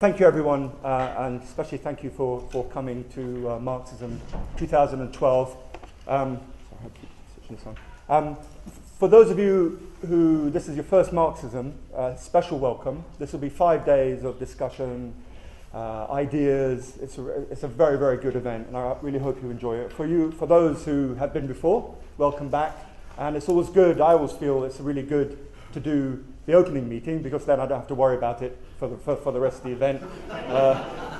Thank you, everyone, and especially thank you for coming to Marxism 2012. For those of you who this is your first Marxism, special welcome. This will be 5 days of discussion, ideas. It's a very, very good event, and I really hope you enjoy it. For those who have been before, welcome back. And it's always good. I always feel it's really good to do the opening meeting because then I don't have to worry about it for the rest of the event.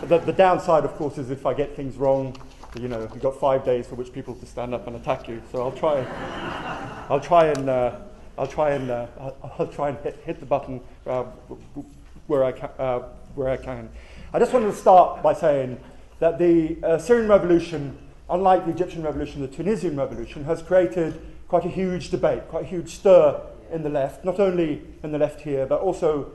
The downside, of course, is if I get things wrong, you know, you've got 5 days for which people to stand up and attack you. So I'll try and hit the button where I can. I just wanted to start by saying that the Syrian Revolution, unlike the Egyptian Revolution, the Tunisian Revolution, has created quite a huge debate, quite a huge stir in the left, not only in the left here, but also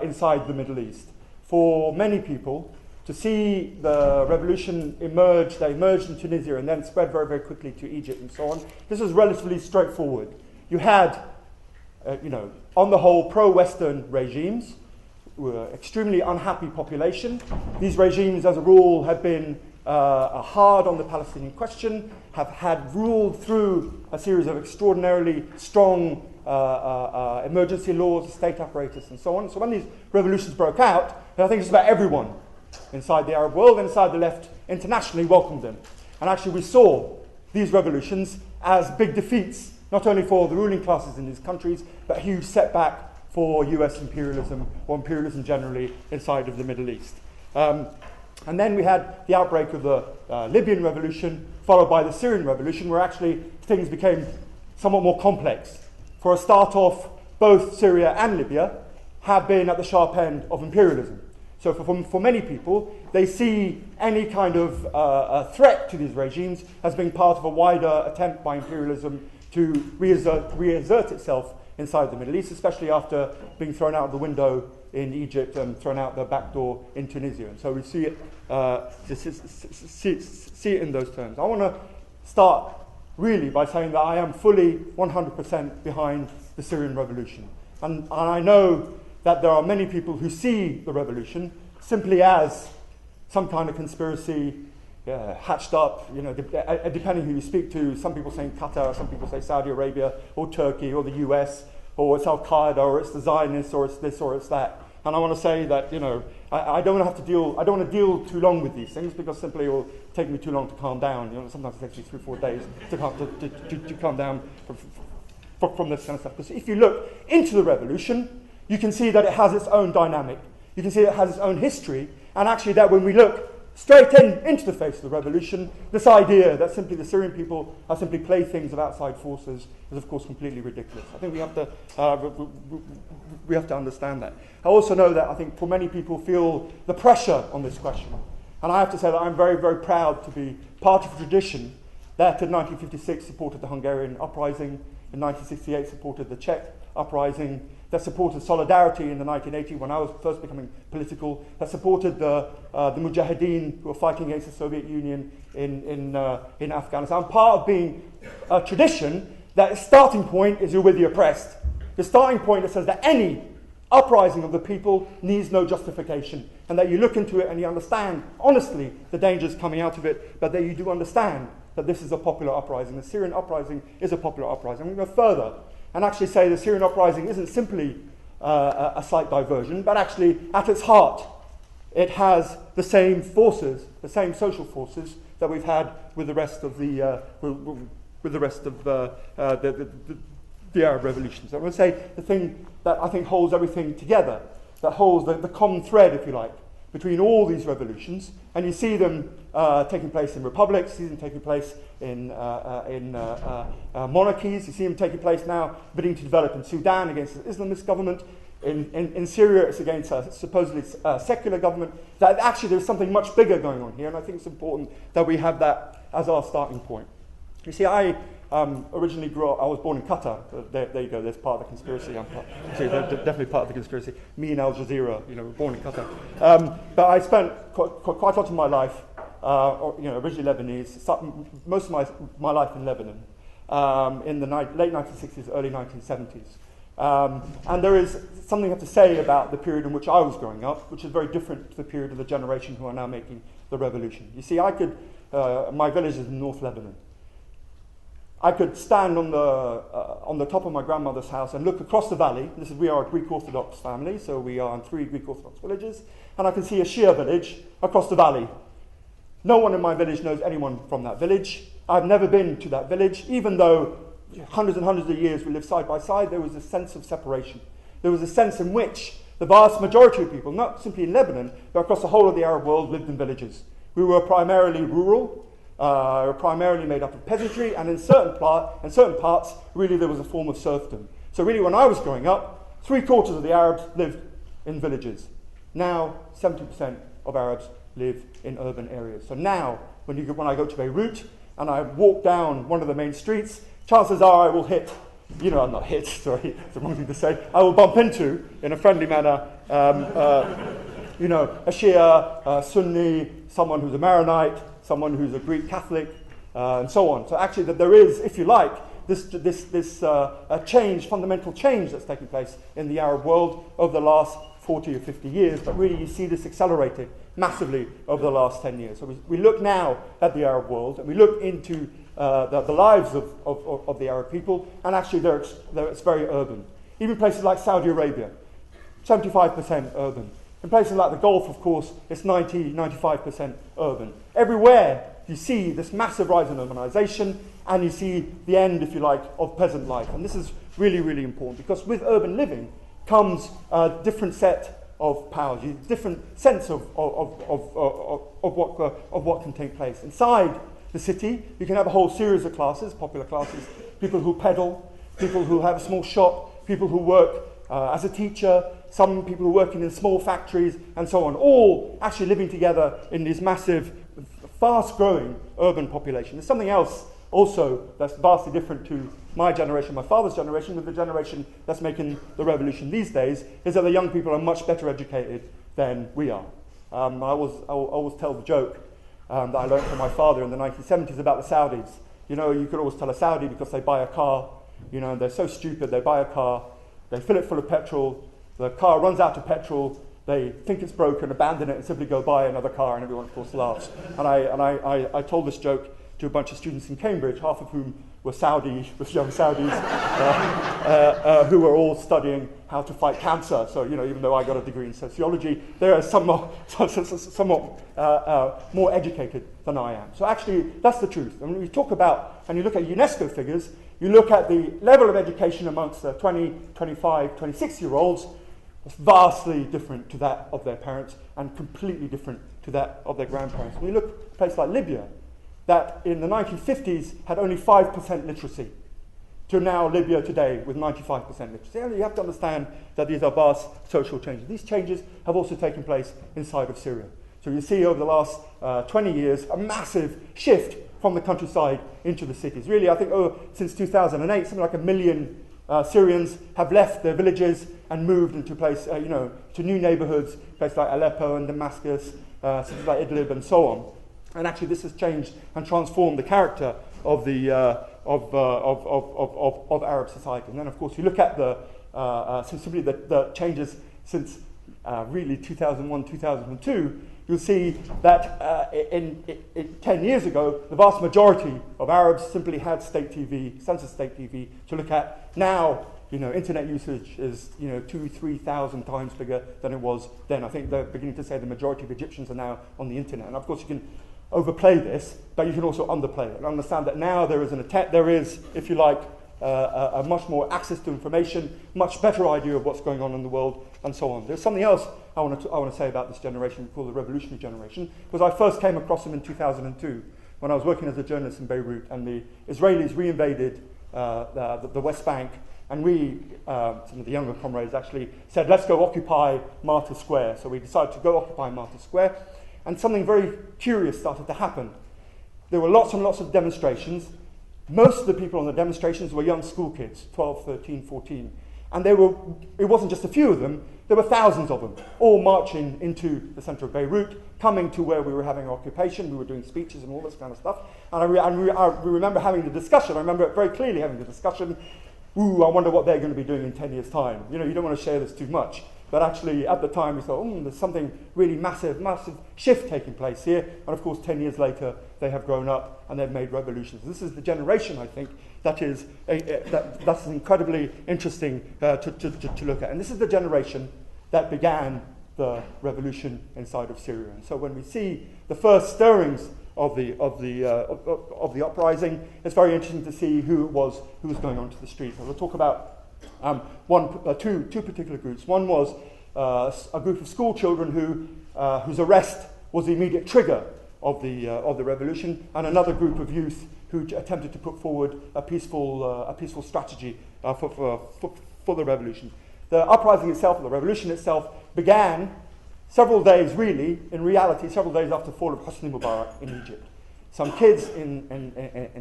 inside the Middle East. For many people, to see the revolution emerge, they emerged in Tunisia and then spread very, very quickly to Egypt and so on. This was relatively straightforward. You had, on the whole, pro-Western regimes, were extremely unhappy population. These regimes, as a rule, have been hard on the Palestinian question, have had ruled through a series of extraordinarily strong emergency laws, state apparatus, and so on. So when these revolutions broke out, I think it's about everyone inside the Arab world, inside the left, internationally welcomed them. And actually we saw these revolutions as big defeats, not only for the ruling classes in these countries, but a huge setback for US imperialism, or imperialism generally, inside of the Middle East. And then we had the outbreak of the Libyan revolution, followed by the Syrian revolution, where actually things became somewhat more complex. For a start off, both Syria and Libya have been at the sharp end of imperialism. So for many people, they see any kind of threat to these regimes as being part of a wider attempt by imperialism to reassert itself inside the Middle East, especially after being thrown out of the window in Egypt and thrown out the back door in Tunisia. And so we see it in those terms. I want to start really by saying that I am fully 100% behind the Syrian Revolution. And I know that there are many people who see the revolution simply as some kind of conspiracy hatched up, depending who you speak to. Some people say Qatar, some people say Saudi Arabia, or Turkey, or the US, or it's Al-Qaeda, or it's the Zionists, or it's this, or it's that. And I want to say that, I don't want to deal too long with these things because simply it will take me too long to calm down. Sometimes it takes me 3-4 days to calm down from this kind of stuff. Because if you look into the revolution, you can see that it has its own dynamic. You can see it has its own history. And actually that when we look straight into the face of the revolution, this idea that simply the Syrian people are simply playthings of outside forces is, of course, completely ridiculous. I think we have to understand that. I also know that I think for many people feel the pressure on this question. And I have to say that I'm very, very proud to be part of a tradition that in 1956 supported the Hungarian uprising, in 1968 supported the Czech uprising, that supported solidarity in the 1980s when I was first becoming political, that supported the Mujahideen who were fighting against the Soviet Union in Afghanistan. I'm part of being a tradition that its starting point is you're with the oppressed. The starting point that says that any uprising of the people needs no justification, and that you look into it and you understand honestly the dangers coming out of it, but that you do understand that this is a popular uprising. The Syrian uprising is a popular uprising. I'm going to go further and actually say the Syrian uprising isn't simply a slight diversion, but actually at its heart it has the same forces, the same social forces that we've had with the rest of the Arab revolutions. So I'm going to say the thing that I think holds everything together, that holds the common thread, if you like, between all these revolutions, and you see them taking place in republics, you see them taking place in monarchies, you see them taking place now beginning to develop in Sudan against the Islamist government, in Syria it's against a supposedly secular government, that actually there's something much bigger going on here, and I think it's important that we have that as our starting point. You see, I originally grew up, I was born in Qatar. There you go, there's part of the conspiracy. They're definitely part of the conspiracy. Me and Al Jazeera, were born in Qatar. But I spent quite a lot of my life, originally Lebanese, most of my life in Lebanon, in the late 1960s, early 1970s. And there is something I have to say about the period in which I was growing up, which is very different to the period of the generation who are now making the revolution. You see, my village is in North Lebanon. I could stand on the top of my grandmother's house and look across the valley. We are a Greek Orthodox family, so we are in 3 Greek Orthodox villages, and I can see a Shia village across the valley. No one in my village knows anyone from that village. I've never been to that village, even though hundreds and hundreds of years we lived side by side. There was a sense of separation. There was a sense in which the vast majority of people, not simply in Lebanon, but across the whole of the Arab world, lived in villages. We were primarily rural, primarily made up of peasantry, and in certain parts, really there was a form of serfdom. So really when I was growing up, 3/4 of the Arabs lived in villages. Now, 70% of Arabs live in urban areas. So now, when I go to Beirut and I walk down one of the main streets, chances are I will sorry, it's the wrong thing to say, I will bump into, in a friendly manner, a Shia, a Sunni, someone who's a Maronite, someone who's a Greek Catholic, and so on. So actually that there is, if you like, this fundamental change that's taking place in the Arab world over the last 40 or 50 years, but really you see this accelerated massively over the last 10 years. So we look now at the Arab world, and we look into the lives of the Arab people, and actually it's very urban. Even places like Saudi Arabia, 75% urban. In places like the Gulf, of course, it's 95% urban. Everywhere you see this massive rise in urbanization, and you see the end, if you like, of peasant life. And this is really, really important, because with urban living comes a different set of powers, a different sense of what can take place. Inside the city, you can have a whole series of classes, popular classes, people who peddle, people who have a small shop, people who work as a teacher, some people who are working in small factories, and so on, all actually living together in this massive, fast-growing urban population. There's something else also that's vastly different to my generation, my father's generation, with the generation that's making the revolution these days, is that the young people are much better educated than we are. I always tell the joke that I learned from my father in the 1970s about the Saudis. You could always tell a Saudi because they buy a car, and they're so stupid, they buy a car, they fill it full of petrol, the car runs out of petrol, they think it's broken, abandon it, and simply go buy another car, and everyone, of course, laughs. And I told this joke to a bunch of students in Cambridge, half of whom were young Saudis, who were all studying how to fight cancer. So, even though I got a degree in sociology, they are somewhat more educated than I am. So actually, that's the truth. And when we talk about, and you look at UNESCO figures, you look at the level of education amongst the 20, 25, 26-year-olds, it's vastly different to that of their parents and completely different to that of their grandparents. When you look at a place like Libya, that in the 1950s had only 5% literacy, to now Libya today with 95% literacy. And you have to understand that these are vast social changes. These changes have also taken place inside of Syria. So you see over the last 20 years a massive shift from the countryside into the cities. Really, I think since 2008, something like 1 million Syrians have left their villages and moved into to new neighborhoods, places like Aleppo and Damascus, cities like Idlib and so on. And actually, this has changed and transformed the character of the of Arab society. And then, of course, you look at simply the changes since really 2001, 2002. You'll see that in 10 years ago, the vast majority of Arabs simply had state TV, census state TV to look at. Now, internet usage is 2,000-3,000 times bigger than it was then. I think they're beginning to say the majority of Egyptians are now on the internet. And of course, you can overplay this, but you can also underplay it and understand that now there is, if you like, a much more access to information, much better idea of what's going on in the world, and so on. There's something else I want to say about this generation called the revolutionary generation, because I first came across them in 2002 when I was working as a journalist in Beirut, and the Israelis reinvaded the West Bank, and some of the younger comrades actually said, let's go occupy Martyrs Square. So we decided to go occupy Martyrs Square. And something very curious started to happen. There were lots and lots of demonstrations. Most of the people on the demonstrations were young school kids, 12, 13, 14. And it wasn't just a few of them, there were thousands of them, all marching into the center of Beirut, coming to where we were having occupation. We were doing speeches and all this kind of stuff. And we remember having the discussion. I remember very clearly having the discussion. ooh, I wonder what they're going to be doing in 10 years' time. You know, you don't want to share this too much. But actually, at the time, we thought, there's something really massive shift taking place here. And of course, 10 years later, they have grown up and they've made revolutions. This is the generation, I think, that's incredibly interesting to look at. And this is the generation that began the revolution inside of Syria. And so when we see the first stirrings of the uprising, it's very interesting to see who was going onto the streets. And we'll talk about two particular groups. One was a group of school children whose arrest was the immediate trigger of the revolution, and another group of youth who attempted to put forward a peaceful strategy for the revolution. The uprising itself, the revolution itself, began several days after the fall of Hosni Mubarak in Egypt. Some kids in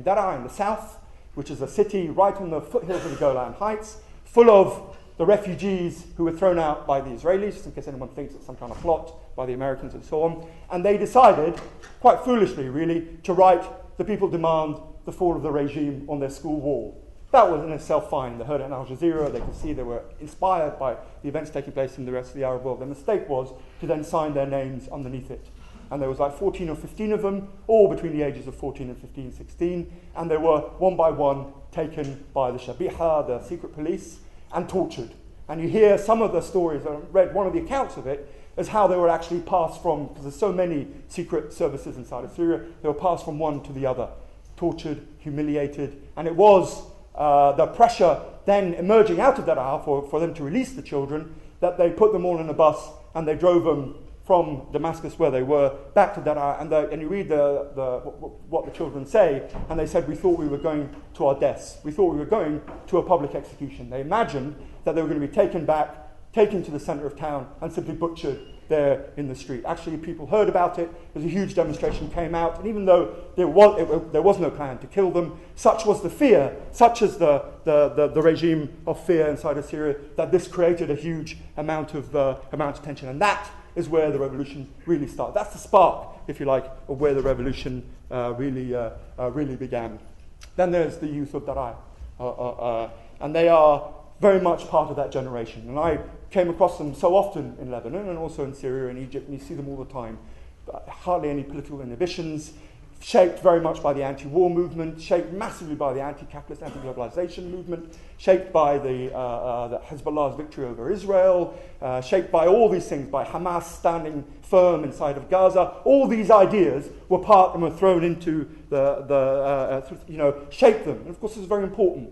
Daraa in the south, which is a city right on the foothills of the Golan Heights, full of the refugees who were thrown out by the Israelis, just in case anyone thinks it's some kind of plot by the Americans and so on. And they decided, quite foolishly really, to write "The people demand the fall of the regime" on their school wall. That was in itself fine. They heard it in Al Jazeera. They could see they were inspired by the events taking place in the rest of the Arab world. Their mistake was to then sign their names underneath it. And there was like 14 or 15 of them, all between the ages of 14 and 15, 16. And they were, one by one, taken by the Shabiha, the secret police, and tortured. And you hear some of the stories, I read one of the accounts of it, as how they were actually passed from, because there's so many secret services inside of Syria, they were passed from one to the other, tortured, humiliated. And it was the pressure then emerging out of that hour for them to release the children, that they put them all in a bus and they drove them from Damascus, where they were, back to Daraa, and you read what the children say, and they said, "We thought we were going to our deaths. We thought we were going to a public execution." They imagined that they were going to be taken to the centre of town, and simply butchered there in the street. Actually, people heard about it. There was a huge demonstration, came out, and even though there was no plan to kill them, such was the fear, such is the regime of fear inside of Syria, that this created a huge amount of tension, and that is where the revolution really started. That's the spark, if you like, of where the revolution really began. Then there's the youth of Daraa, and they are very much part of that generation. And I came across them so often in Lebanon and also in Syria and Egypt, and you see them all the time. Hardly any political inhibitions, shaped very much by the anti-war movement, shaped massively by the anti-capitalist, anti-globalization movement, shaped by the Hezbollah's victory over Israel, shaped by all these things, by Hamas standing firm inside of Gaza. All these ideas were part and were thrown into shaped them. And of course, this is very important,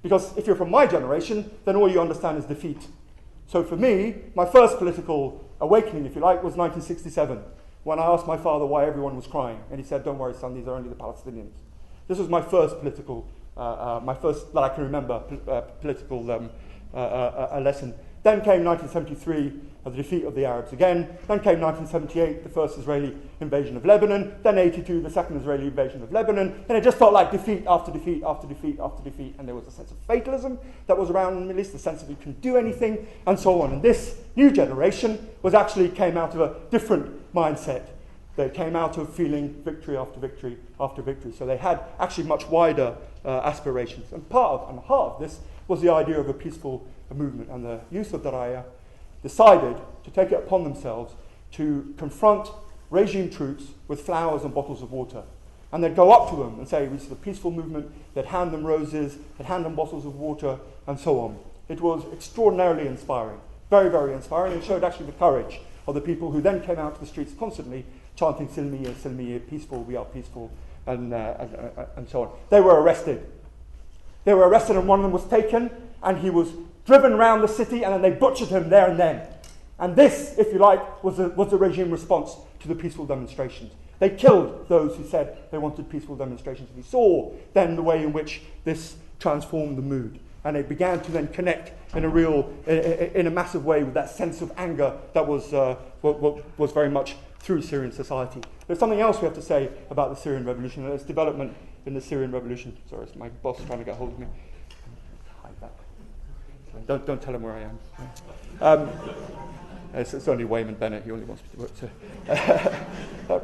because if you're from my generation, then all you understand is defeat. So for me, my first political awakening, if you like, was 1967. When I asked my father why everyone was crying, and he said, "Don't worry, son, these are only the Palestinians." This was my first political, that I can remember, political lesson. Then came 1973, the defeat of the Arabs again. Then came 1978, the first Israeli invasion of Lebanon. Then 82, the second Israeli invasion of Lebanon. And it just felt like defeat after defeat after defeat after defeat. And there was a sense of fatalism that was around in the Middle East, the sense that we couldn't do anything, and so on. And this new generation came out of a different mindset. They came out of feeling victory after victory after victory. So they had actually much wider aspirations. And part of this was the idea of a peaceful movement. And the youth of Daraa decided to take it upon themselves to confront regime troops with flowers and bottles of water. And they'd go up to them and say, "This is a peaceful movement." They'd hand them roses, they'd hand them bottles of water, and so on. It was extraordinarily inspiring, very, very inspiring, and showed actually the courage of the people who then came out to the streets constantly chanting "Silmiye, Silmiye," peaceful, we are peaceful, and so on. They were arrested. And one of them was taken, and he was driven around the city, and then they butchered him there and then. And this, if you like, was the regime response to the peaceful demonstrations. They killed those who said they wanted peaceful demonstrations. We saw then the way in which this transformed the mood, and it began to then connect in a massive way with that sense of anger that was very much through Syrian society. There's something else we have to say about the Syrian Revolution and its development in the Syrian Revolution. Sorry, it's my boss trying to get hold of me. Don't tell him where I am. It's only Wayman Bennett. He only wants me to work.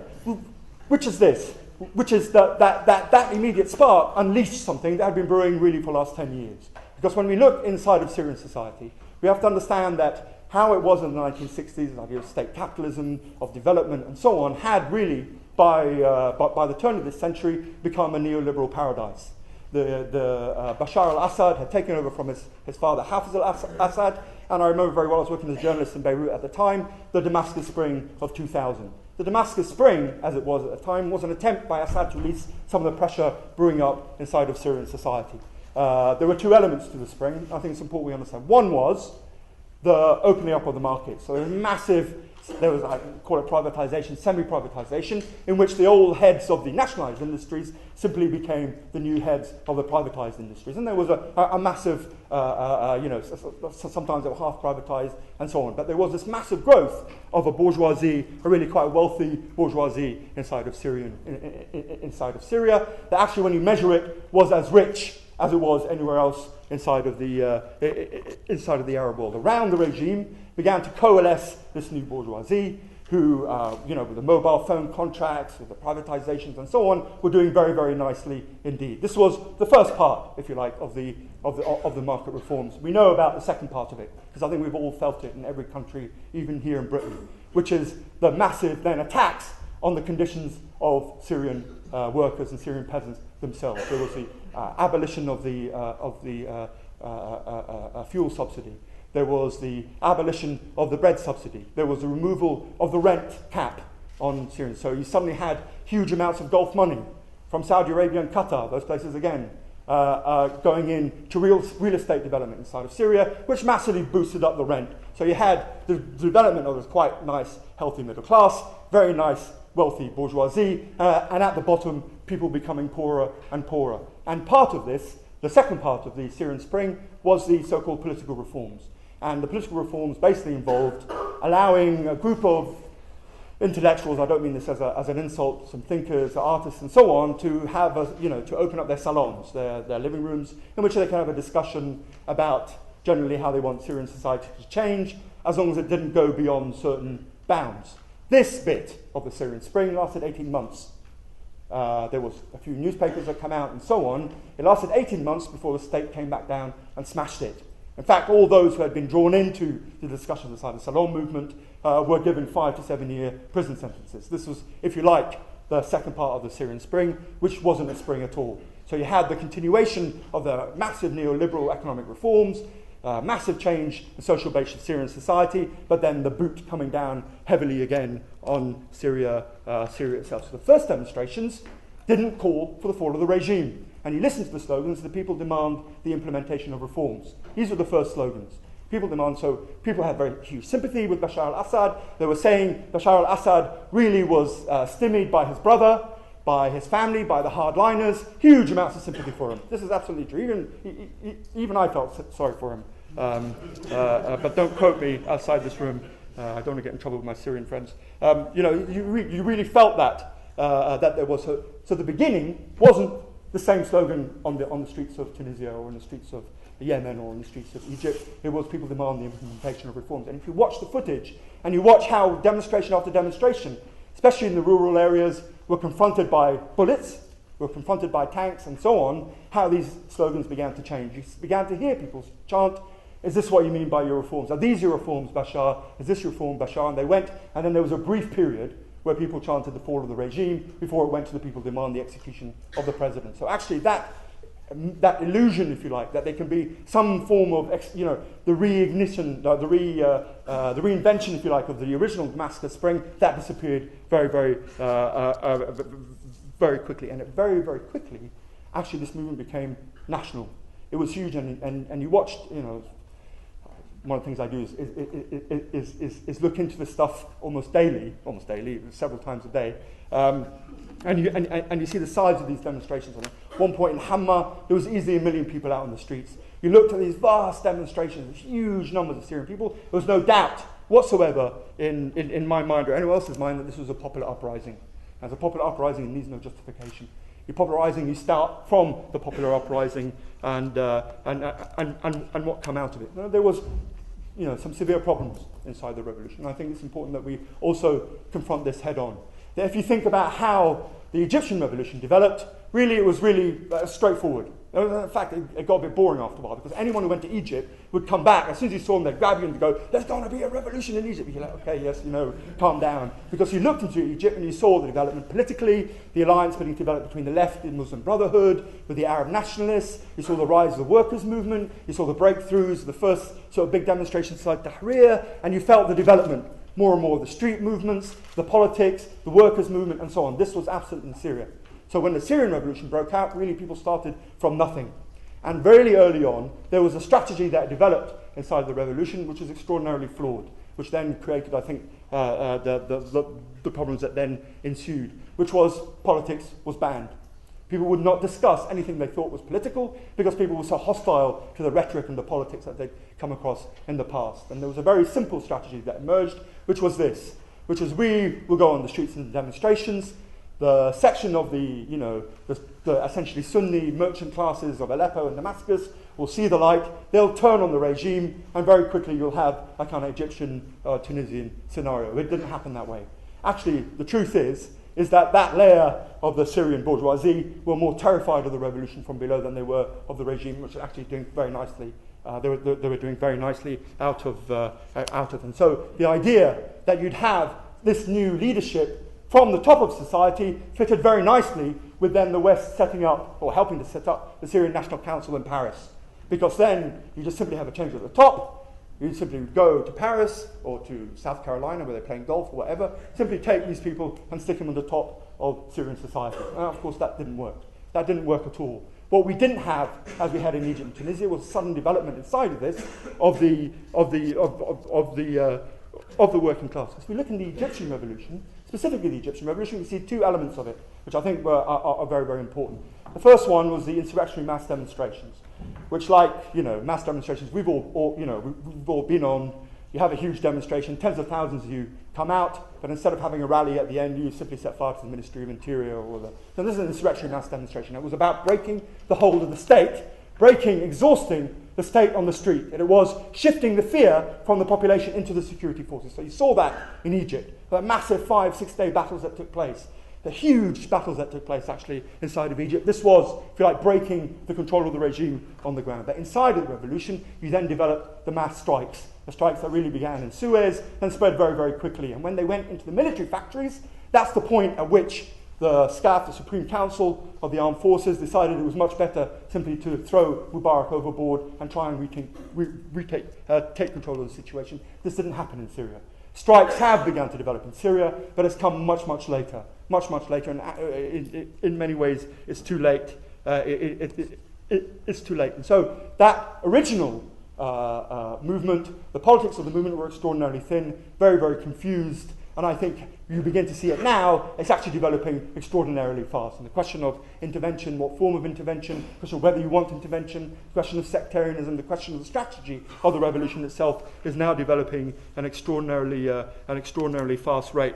Which is this? Which is that immediate spark unleashed something that had been brewing really for the last 10 years. Because when we look inside of Syrian society, we have to understand that how it was in the 1960s, the idea of state capitalism, of development, and so on, had really, by the turn of this century, become a neoliberal paradise. Bashar al-Assad had taken over from his father, Hafiz al-Assad, and I remember very well, I was working as a journalist in Beirut at the time, the Damascus Spring of 2000. The Damascus Spring, as it was at the time, was an attempt by Assad to release some of the pressure brewing up inside of Syrian society. There were two elements to the spring. I think it's important we understand. One was the opening up of the market. So there was massive, I call it privatization, semi-privatization, in which the old heads of the nationalized industries simply became the new heads of the privatized industries. And there was a massive, sometimes they were half privatized and so on. But there was this massive growth of a bourgeoisie, a really quite wealthy bourgeoisie inside of Syria, that actually, when you measure it, was as rich as it was anywhere else inside of the Arab world. Around the regime began to coalesce this new bourgeoisie, who, with the mobile phone contracts, with the privatizations and so on, were doing very, very nicely indeed. This was the first part, if you like, of the market reforms. We know about the second part of it, because I think we've all felt it in every country, even here in Britain, which is the massive then attacks on the conditions of Syrian workers and Syrian peasants themselves. There was the abolition of the fuel subsidy. There was the abolition of the bread subsidy. There was the removal of the rent cap on Syrians. So you suddenly had huge amounts of Gulf money from Saudi Arabia and Qatar, those places again, going into real estate development inside of Syria, which massively boosted up the rent. So you had the development of this quite nice, healthy middle class, very nice, wealthy bourgeoisie, and at the bottom, people becoming poorer and poorer. And part of this, the second part of the Syrian Spring, was the so-called political reforms. And the political reforms basically involved allowing a group of intellectuals, I don't mean this as an insult, some thinkers, artists and so on, to have to open up their salons, their living rooms, in which they can have a discussion about generally how they want Syrian society to change, as long as it didn't go beyond certain bounds. This bit of the Syrian Spring lasted 18 months. There was a few newspapers that come out and so on. It lasted 18 months before the state came back down and smashed it. In fact, all those who had been drawn into the discussions inside the Salon movement were given 5 to 7 year prison sentences. This was, if you like, the second part of the Syrian Spring, which wasn't a spring at all. So you had the continuation of the massive neoliberal economic reforms, massive change in social base of Syrian society, but then the boot coming down heavily again on Syria itself. So the first demonstrations didn't call for the fall of the regime. And you listen to the slogans, the people demand the implementation of reforms. These were the first slogans. People demand, so people had very huge sympathy with Bashar al-Assad. They were saying Bashar al-Assad really was stymied by his brother, by his family, by the hardliners. Huge amounts of sympathy for him. This is absolutely true. Even I felt sorry for him. But don't quote me outside this room. I don't want to get in trouble with my Syrian friends. You really felt that there was so the beginning wasn't the same slogan on the streets of Tunisia or in the streets of Yemen or in the streets of Egypt. It was people demand the implementation of reforms. And if you watch the footage and you watch how demonstration after demonstration, especially in the rural areas, were confronted by bullets, were confronted by tanks and so on, how these slogans began to change. You began to hear people chant, "Is this what you mean by your reforms? Are these your reforms, Bashar? Is this your reform, Bashar?" And they went, and then there was a brief period where people chanted the fall of the regime before it went to the people demand the execution of the president. So actually that illusion, if you like, that there can be some form of, the reignition, the reinvention, if you like, of the original Damascus Spring, that disappeared very, very, very quickly. And very, very quickly, actually this movement became national. It was huge, and you watched, one of the things I do is look into this stuff almost daily, several times a day, and you see the size of these demonstrations. At one point in Hamma, there was easily 1 million people out on the streets. You looked at these vast demonstrations, huge numbers of Syrian people. There was no doubt whatsoever in my mind or anyone else's mind that this was a popular uprising. As a popular uprising, it needs no justification. Your popular uprising, you start from the popular uprising and what come out of it. Now, there was, some severe problems inside the revolution. I think it's important that we also confront this head on. That if you think about how the Egyptian revolution developed, really it was really straightforward. In fact, it got a bit boring after a while, because anyone who went to Egypt would come back. As soon as you saw them, they'd grab you and go, there's going to be a revolution in Egypt. You're like, okay, yes, calm down. Because you looked into Egypt and you saw the development politically, the alliance being developed between the left, the Muslim Brotherhood, with the Arab nationalists. You saw the rise of the workers' movement. You saw the breakthroughs, the first sort of big demonstrations like Tahrir, and you felt the development, more and more of the street movements, the politics, the workers' movement, and so on. This was absent in Syria. So when the Syrian Revolution broke out, really people started from nothing. And very early on, there was a strategy that developed inside the revolution, which was extraordinarily flawed, which then created, I think, the problems that then ensued, which was politics was banned. People would not discuss anything they thought was political, because people were so hostile to the rhetoric and the politics that they'd come across in the past. And there was a very simple strategy that emerged, which was this, which was we will go on the streets and demonstrations. The section of the essentially Sunni merchant classes of Aleppo and Damascus will see the light, they'll turn on the regime, and very quickly you'll have a kind of Egyptian Tunisian scenario. It didn't happen that way. Actually, the truth is that layer of the Syrian bourgeoisie were more terrified of the revolution from below than they were of the regime, which was actually doing very nicely. They were doing very nicely out of them. So the idea that you'd have this new leadership from the top of society fitted very nicely with then the West setting up, or helping to set up, the Syrian National Council in Paris. Because then you just simply have a change at the top. You simply go to Paris or to South Carolina where they're playing golf or whatever, simply take these people and stick them on the top of Syrian society. And of course that didn't work. That didn't work at all. What we didn't have, as we had in Egypt and Tunisia, was sudden development inside of this of the working class. If we look in the Egyptian Revolution, specifically the Egyptian Revolution, we see two elements of it, which I think are very, very important. The first one was the insurrectionary mass demonstrations, which, like mass demonstrations we've all been on. You have a huge demonstration, tens of thousands of you come out, but instead of having a rally at the end, you simply set fire to the Ministry of Interior. So this is an insurrectionary mass demonstration. It was about breaking the hold of the state, exhausting the state on the street. And it was shifting the fear from the population into the security forces. So you saw that in Egypt, the massive 5-6 day battles that took place, the huge battles that took place actually inside of Egypt. This was, if you like, breaking the control of the regime on the ground. But inside of the revolution, you then developed the mass strikes, the strikes that really began in Suez, then spread very, very quickly. And when they went into the military factories, that's the point at which the SCAF, the Supreme Council of the Armed Forces, decided it was much better simply to throw Mubarak overboard and try and take control of the situation. This didn't happen in Syria. Strikes have begun to develop in Syria, but it's come much, much later. Much, much later, and in many ways it's too late. It's too late. And so that original movement, the politics of the movement were extraordinarily thin, very, very confused, and I think you begin to see it now. It's actually developing extraordinarily fast. And the question of intervention, what form of intervention, the question of whether you want intervention, the question of sectarianism, the question of the strategy of the revolution itself is now developing an extraordinarily fast rate.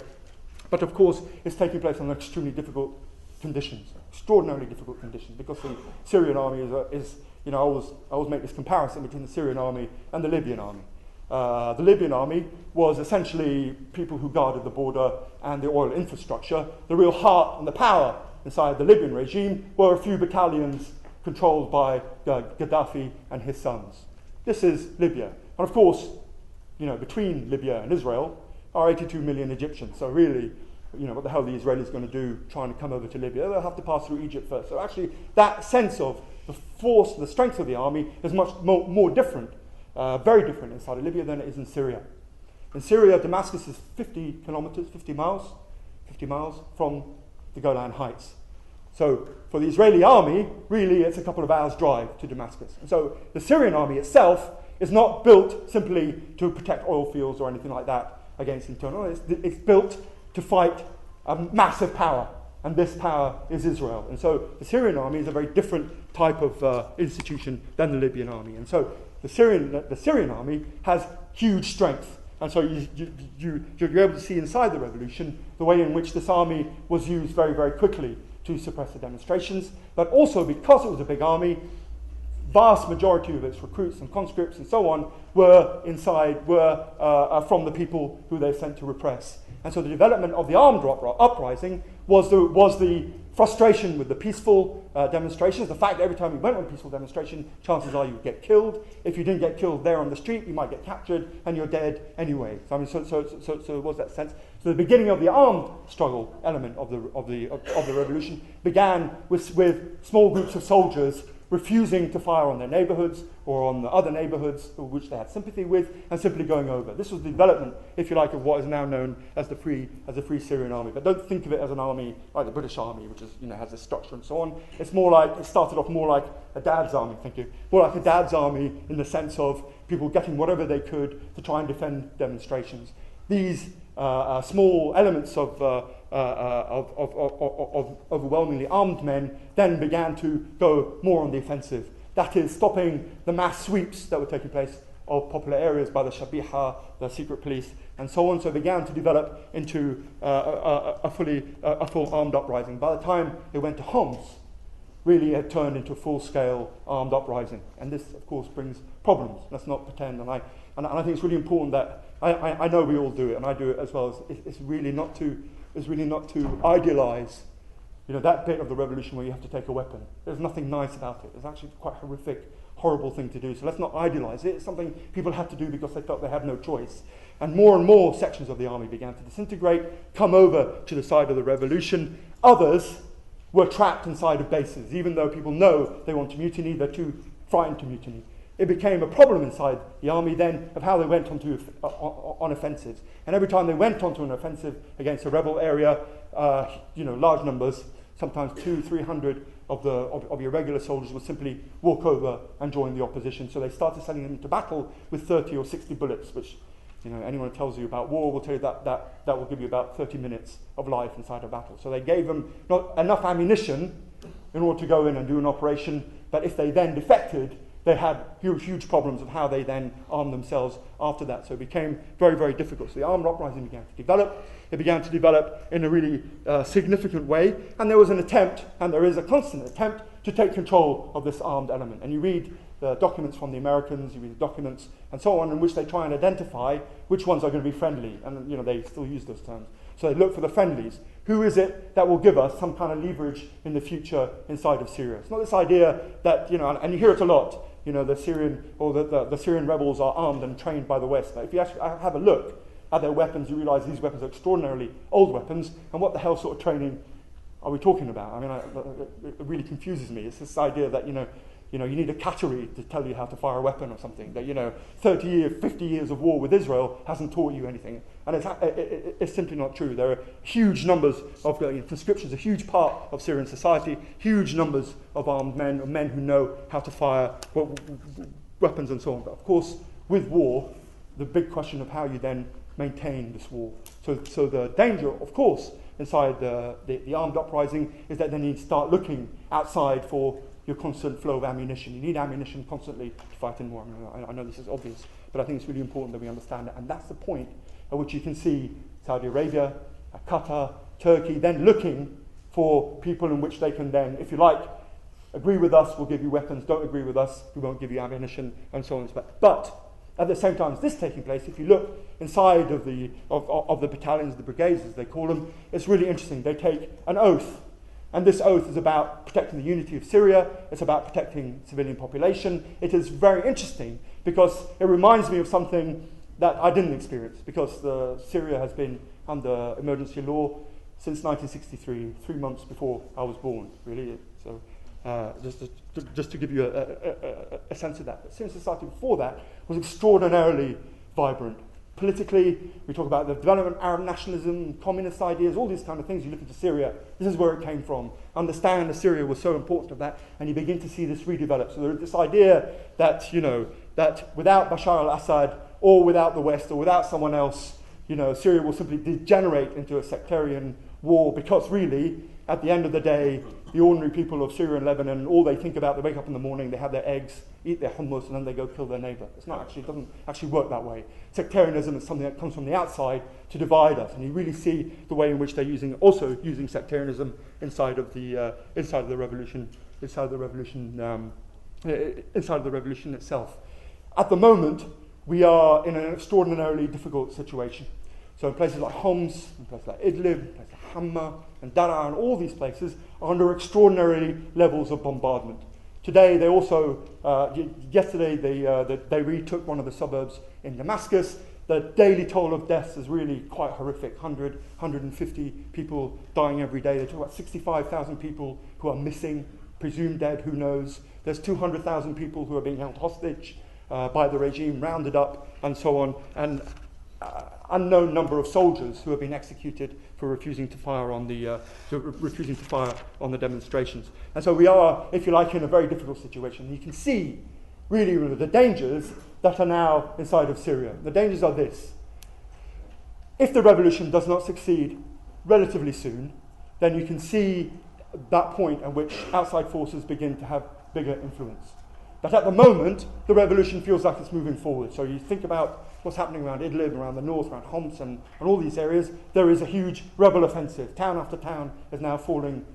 But of course, it's taking place under extremely difficult conditions, extraordinarily difficult conditions, because the Syrian army is I always make this comparison between the Syrian army and the Libyan army. The Libyan army was essentially people who guarded the border and the oil infrastructure. The real heart and the power inside the Libyan regime were a few battalions controlled by Gaddafi and his sons. This is Libya. And of course, between Libya and Israel are 82 million Egyptians. So really, what the hell are the Israelis going to do trying to come over to Libya? They'll have to pass through Egypt first. So actually, that sense of the force, the strength of the army is much more different, very different inside of Libya than it is in Syria. In Syria, Damascus is 50 miles from the Golan Heights. So for the Israeli army, really it's a couple of hours' drive to Damascus. And so the Syrian army itself is not built simply to protect oil fields or anything like that against internal. It's built to fight a massive power, and this power is Israel. And so the Syrian army is a very different type of institution than the Libyan army. And so the Syrian army has huge strength. And so you're able to see inside the revolution the way in which this army was used very, very quickly to suppress the demonstrations. But also because it was a big army, vast majority of its recruits and conscripts and so on were from the people who they sent to repress. And so the development of the armed uprising was the frustration with the peaceful demonstrations. The fact that every time you went on a peaceful demonstration, chances are you would get killed. If you didn't get killed there on the street, you might get captured and you're dead anyway. So it was that sense. So the beginning of the armed struggle element of the revolution began with small groups of soldiers refusing to fire on their neighborhoods or on the other neighborhoods which they had sympathy with, and simply going over. This was the development, if you like, of what is now known as the Free Syrian Army. But don't think of it as an army like the British Army, which is, has a structure and so on. It started off more like a dad's army, more like a dad's army in the sense of people getting whatever they could to try and defend demonstrations. These small elements of overwhelmingly armed men then began to go more on the offensive. That is, stopping the mass sweeps that were taking place of popular areas by the Shabiha, the secret police, and so on. So it began to develop into a full armed uprising. By the time it went to Homs, really had turned into a full-scale armed uprising. And this, of course, brings problems. Let's not pretend. And I think it's really important that I know we all do it, and I do it as well. It's really not to idealize, that bit of the revolution where you have to take a weapon. There's nothing nice about it. It's actually quite a horrific, horrible thing to do. So let's not idealize it. It's something people had to do because they felt they had no choice. And more sections of the army began to disintegrate, come over to the side of the revolution. Others were trapped inside of bases, even though people know they want to mutiny. They're too frightened to mutiny. It became a problem inside the army then of how they went on offensives. And every time they went onto an offensive against a rebel area, large numbers, sometimes 200-300 of your regular soldiers would simply walk over and join the opposition. So they started sending them into battle with 30 or 60 bullets, which anyone who tells you about war will tell you that will give you about 30 minutes of life inside a battle. So they gave them not enough ammunition in order to go in and do an operation, but if they then defected, they had huge problems of how they then armed themselves after that. So it became very, very difficult. So the armed uprising began to develop. It began to develop in a really significant way. And there was an attempt, and there is a constant attempt, to take control of this armed element. And you read the documents from the Americans, you read documents and so on, in which they try and identify which ones are going to be friendly. And they still use those terms. So they look for the friendlies. Who is it that will give us some kind of leverage in the future inside of Syria? It's not this idea that, and you hear it a lot, the Syrian or the Syrian rebels are armed and trained by the West. But if you actually have a look at their weapons, you realise these weapons are extraordinarily old weapons. And what the hell sort of training are we talking about? I mean, it really confuses me. It's this idea that you need a Qatari to tell you how to fire a weapon or something. That 30 years, 50 years of war with Israel hasn't taught you anything, and it's simply not true. There are huge numbers of conscription, a huge part of Syrian society, huge numbers of armed men, or men who know how to fire weapons and so on. But of course, with war, the big question of how you then maintain this war. So the danger, of course, inside the armed uprising is that then you start looking outside for your constant flow of ammunition. You need ammunition constantly to fight in war. I know this is obvious, but I think it's really important that we understand it. And that's the point at which you can see Saudi Arabia, Qatar, Turkey then looking for people in which they can then, if you like, agree with us, we'll give you weapons, don't agree with us, we won't give you ammunition, and so on and so forth. But at the same time as this taking place, if you look inside of the battalions, the brigades as they call them, it's really interesting. They take an oath. And this oath is about protecting the unity of Syria. It's about protecting civilian population. It is very interesting because it reminds me of something that I didn't experience, because Syria has been under emergency law since 1963, 3 months before I was born, really. So just to give you a sense of that. But Syrian society before that was extraordinarily vibrant. Politically, we talk about the development of Arab nationalism, communist ideas, all these kind of things. You look into Syria, this is where it came from. Understand that Syria was so important to that, and you begin to see this redevelop. So there's this idea that, that without Bashar al-Assad, or without the West, or without someone else, Syria will simply degenerate into a sectarian war, because really, at the end of the day, the ordinary people of Syria and Lebanon, all they think about, they wake up in the morning, they have their eggs, eat their hummus, and then they go kill their neighbour. It doesn't actually work that way. Sectarianism is something that comes from the outside to divide us, and you really see the way in which they're using sectarianism inside of the revolution inside of the revolution itself. At the moment, we are in an extraordinarily difficult situation. So in places like Homs, in places like Idlib, in places like Hama and Daraa, and all these places are under extraordinary levels of bombardment. Today, they also, yesterday, they retook one of the suburbs in Damascus. The daily toll of deaths is really quite horrific, 100, 150 people dying every day. They talk about 65,000 people who are missing, presumed dead, who knows. There's 200,000 people who are being held hostage by the regime, rounded up, and so on, and unknown number of soldiers who have been executed for refusing to fire on the demonstrations. And so we are, if you like, in a very difficult situation. You can see really the dangers that are now inside of Syria. The dangers are this: if the revolution does not succeed relatively soon, then you can see that point at which outside forces begin to have bigger influence. But at the moment, the revolution feels like it's moving forward. So you think about what's happening around Idlib, around the north, around Homs, and all these areas. There is a huge rebel offensive. Town after town is now falling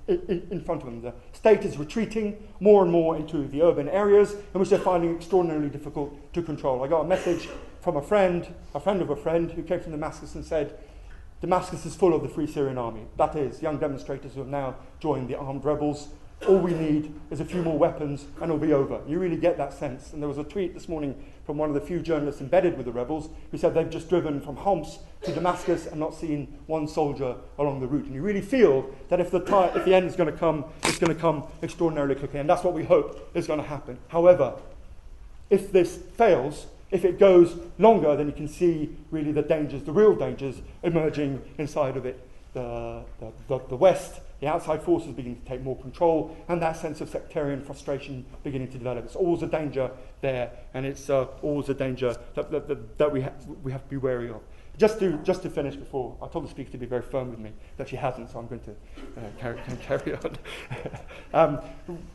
in front of them. The state is retreating more and more into the urban areas, in which they're finding extraordinarily difficult to control. I got a message from a friend of a friend, who came from Damascus and said, Damascus is full of the Free Syrian Army. That is, young demonstrators who have now joined the armed rebels. All we need is a few more weapons and it'll be over. You really get that sense. And there was a tweet this morning from one of the few journalists embedded with the rebels who said they've just driven from Homs to Damascus and not seen one soldier along the route. And you really feel that if the end is going to come, it's going to come extraordinarily quickly. And that's what we hope is going to happen. However, if this fails, if it goes longer, then you can see really the dangers, the real dangers emerging inside of it. The West, the outside forces beginning to take more control, and that sense of sectarian frustration beginning to develop. It's always a danger there, and it's always a danger that we have to be wary of. Just to finish before, I told the speaker to be very firm with me, that she hasn't, so I'm going to carry on.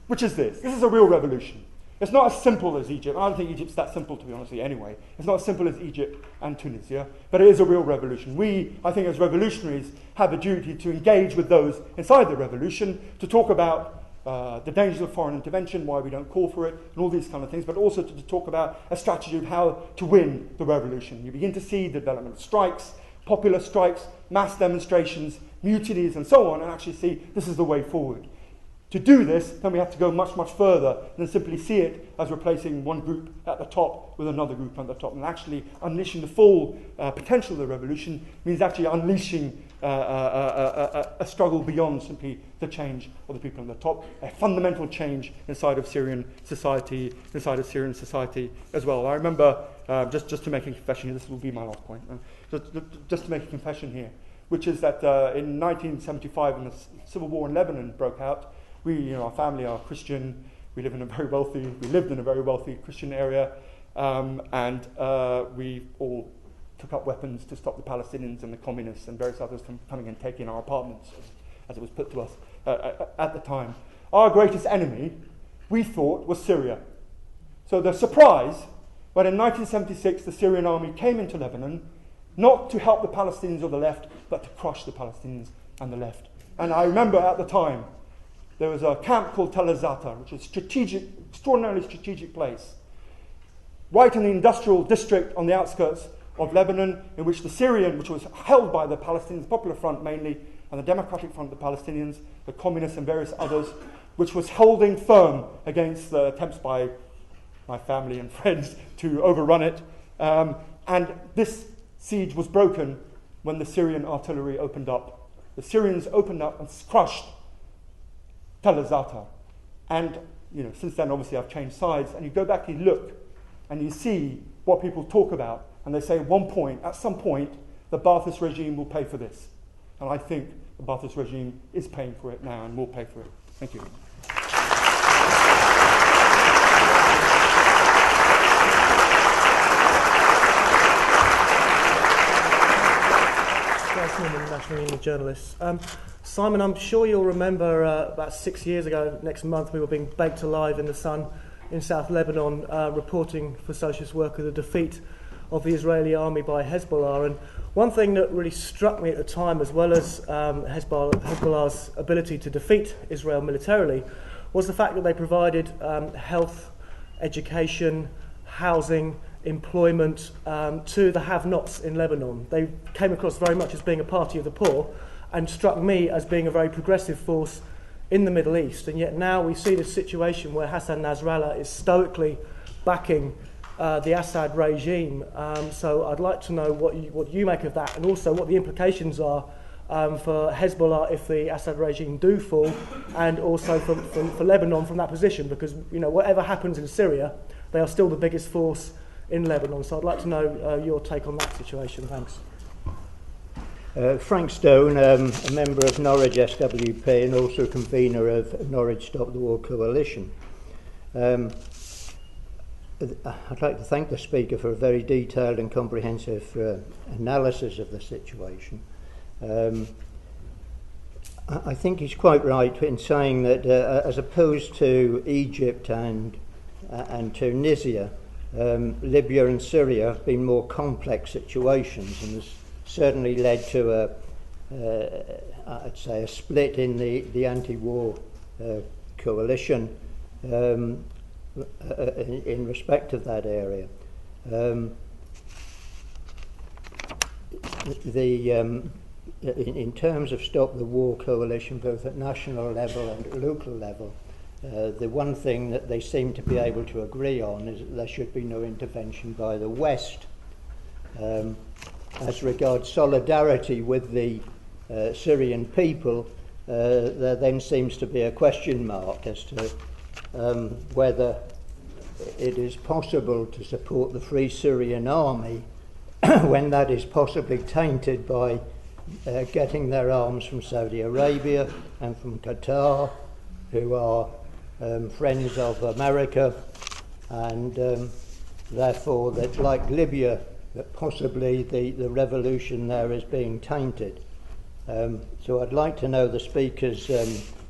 Which is this. This is a real revolution. It's not as simple as Egypt. I don't think Egypt's that simple, to be honest with you, anyway. It's not as simple as Egypt and Tunisia, but it is a real revolution. We, I think, as revolutionaries, have a duty to engage with those inside the revolution, to talk about the dangers of foreign intervention, why we don't call for it, and all these kind of things, but also to talk about a strategy of how to win the revolution. You begin to see the development of strikes, popular strikes, mass demonstrations, mutinies, and so on, and actually see this is the way forward. To do this, then we have to go much, much further than simply see it as replacing one group at the top with another group at the top. And actually unleashing the full potential of the revolution means actually unleashing a struggle beyond simply the change of the people on the top, a fundamental change inside of Syrian society as well. I remember, just to make a confession here, this will be my last point, just to make a confession here, which is that in 1975, when the civil war in Lebanon broke out, our family are Christian. We lived in a very wealthy Christian area, and we all took up weapons to stop the Palestinians and the communists and various others from coming and taking our apartments, as it was put to us at the time. Our greatest enemy, we thought, was Syria. So the surprise, when in 1976 the Syrian army came into Lebanon, not to help the Palestinians of the left, but to crush the Palestinians and the left. And I remember at the time, there was a camp called Tel Zata, which is extraordinarily strategic place, right in the industrial district on the outskirts of Lebanon, in which the Syrian, which was held by the Palestinian Popular Front mainly, and the Democratic Front of the Palestinians, the communists and various others, which was holding firm against the attempts by my family and friends to overrun it. And this siege was broken when the Syrian artillery opened up. The Syrians opened up and crushed Tel Zata. And since then, obviously, I've changed sides. And you go back and you look, and you see what people talk about. And they say at some point, the Ba'athist regime will pay for this. And I think the Ba'athist regime is paying for it now and will pay for it. Thank you. National Union of Journalists. Simon, I'm sure you'll remember about 6 years ago, next month, we were being baked alive in the sun in South Lebanon, reporting for Socialist Worker the defeat of the Israeli army by Hezbollah. And one thing that really struck me at the time, as well as Hezbollah's ability to defeat Israel militarily, was the fact that they provided health, education, housing, employment to the have-nots in Lebanon. They came across very much as being a party of the poor and struck me as being a very progressive force in the Middle East. And yet now we see this situation where Hassan Nasrallah is stoically backing the Assad regime. So I'd like to know what you make of that, and also what the implications are for Hezbollah if the Assad regime do fall, and also for Lebanon from that position, because whatever happens in Syria, they are still the biggest force in Lebanon. So I'd like to know your take on that situation. Thanks. Frank Stone, a member of Norwich SWP and also convener of Norwich Stop the War Coalition. I'd like to thank the speaker for a very detailed and comprehensive analysis of the situation. I think he's quite right in saying that as opposed to Egypt and Tunisia, Libya and Syria have been more complex situations, and has certainly led to I'd say a split in the anti-war coalition in respect of that area. In terms of Stop the War coalition, both at national level and local level, the one thing that they seem to be able to agree on is that there should be no intervention by the West. As regards solidarity with the Syrian people, there then seems to be a question mark as to whether it is possible to support the Free Syrian Army when that is possibly tainted by getting their arms from Saudi Arabia and from Qatar, who are friends of America, and therefore that, like Libya, that possibly the revolution there is being tainted. So I'd like to know the speaker's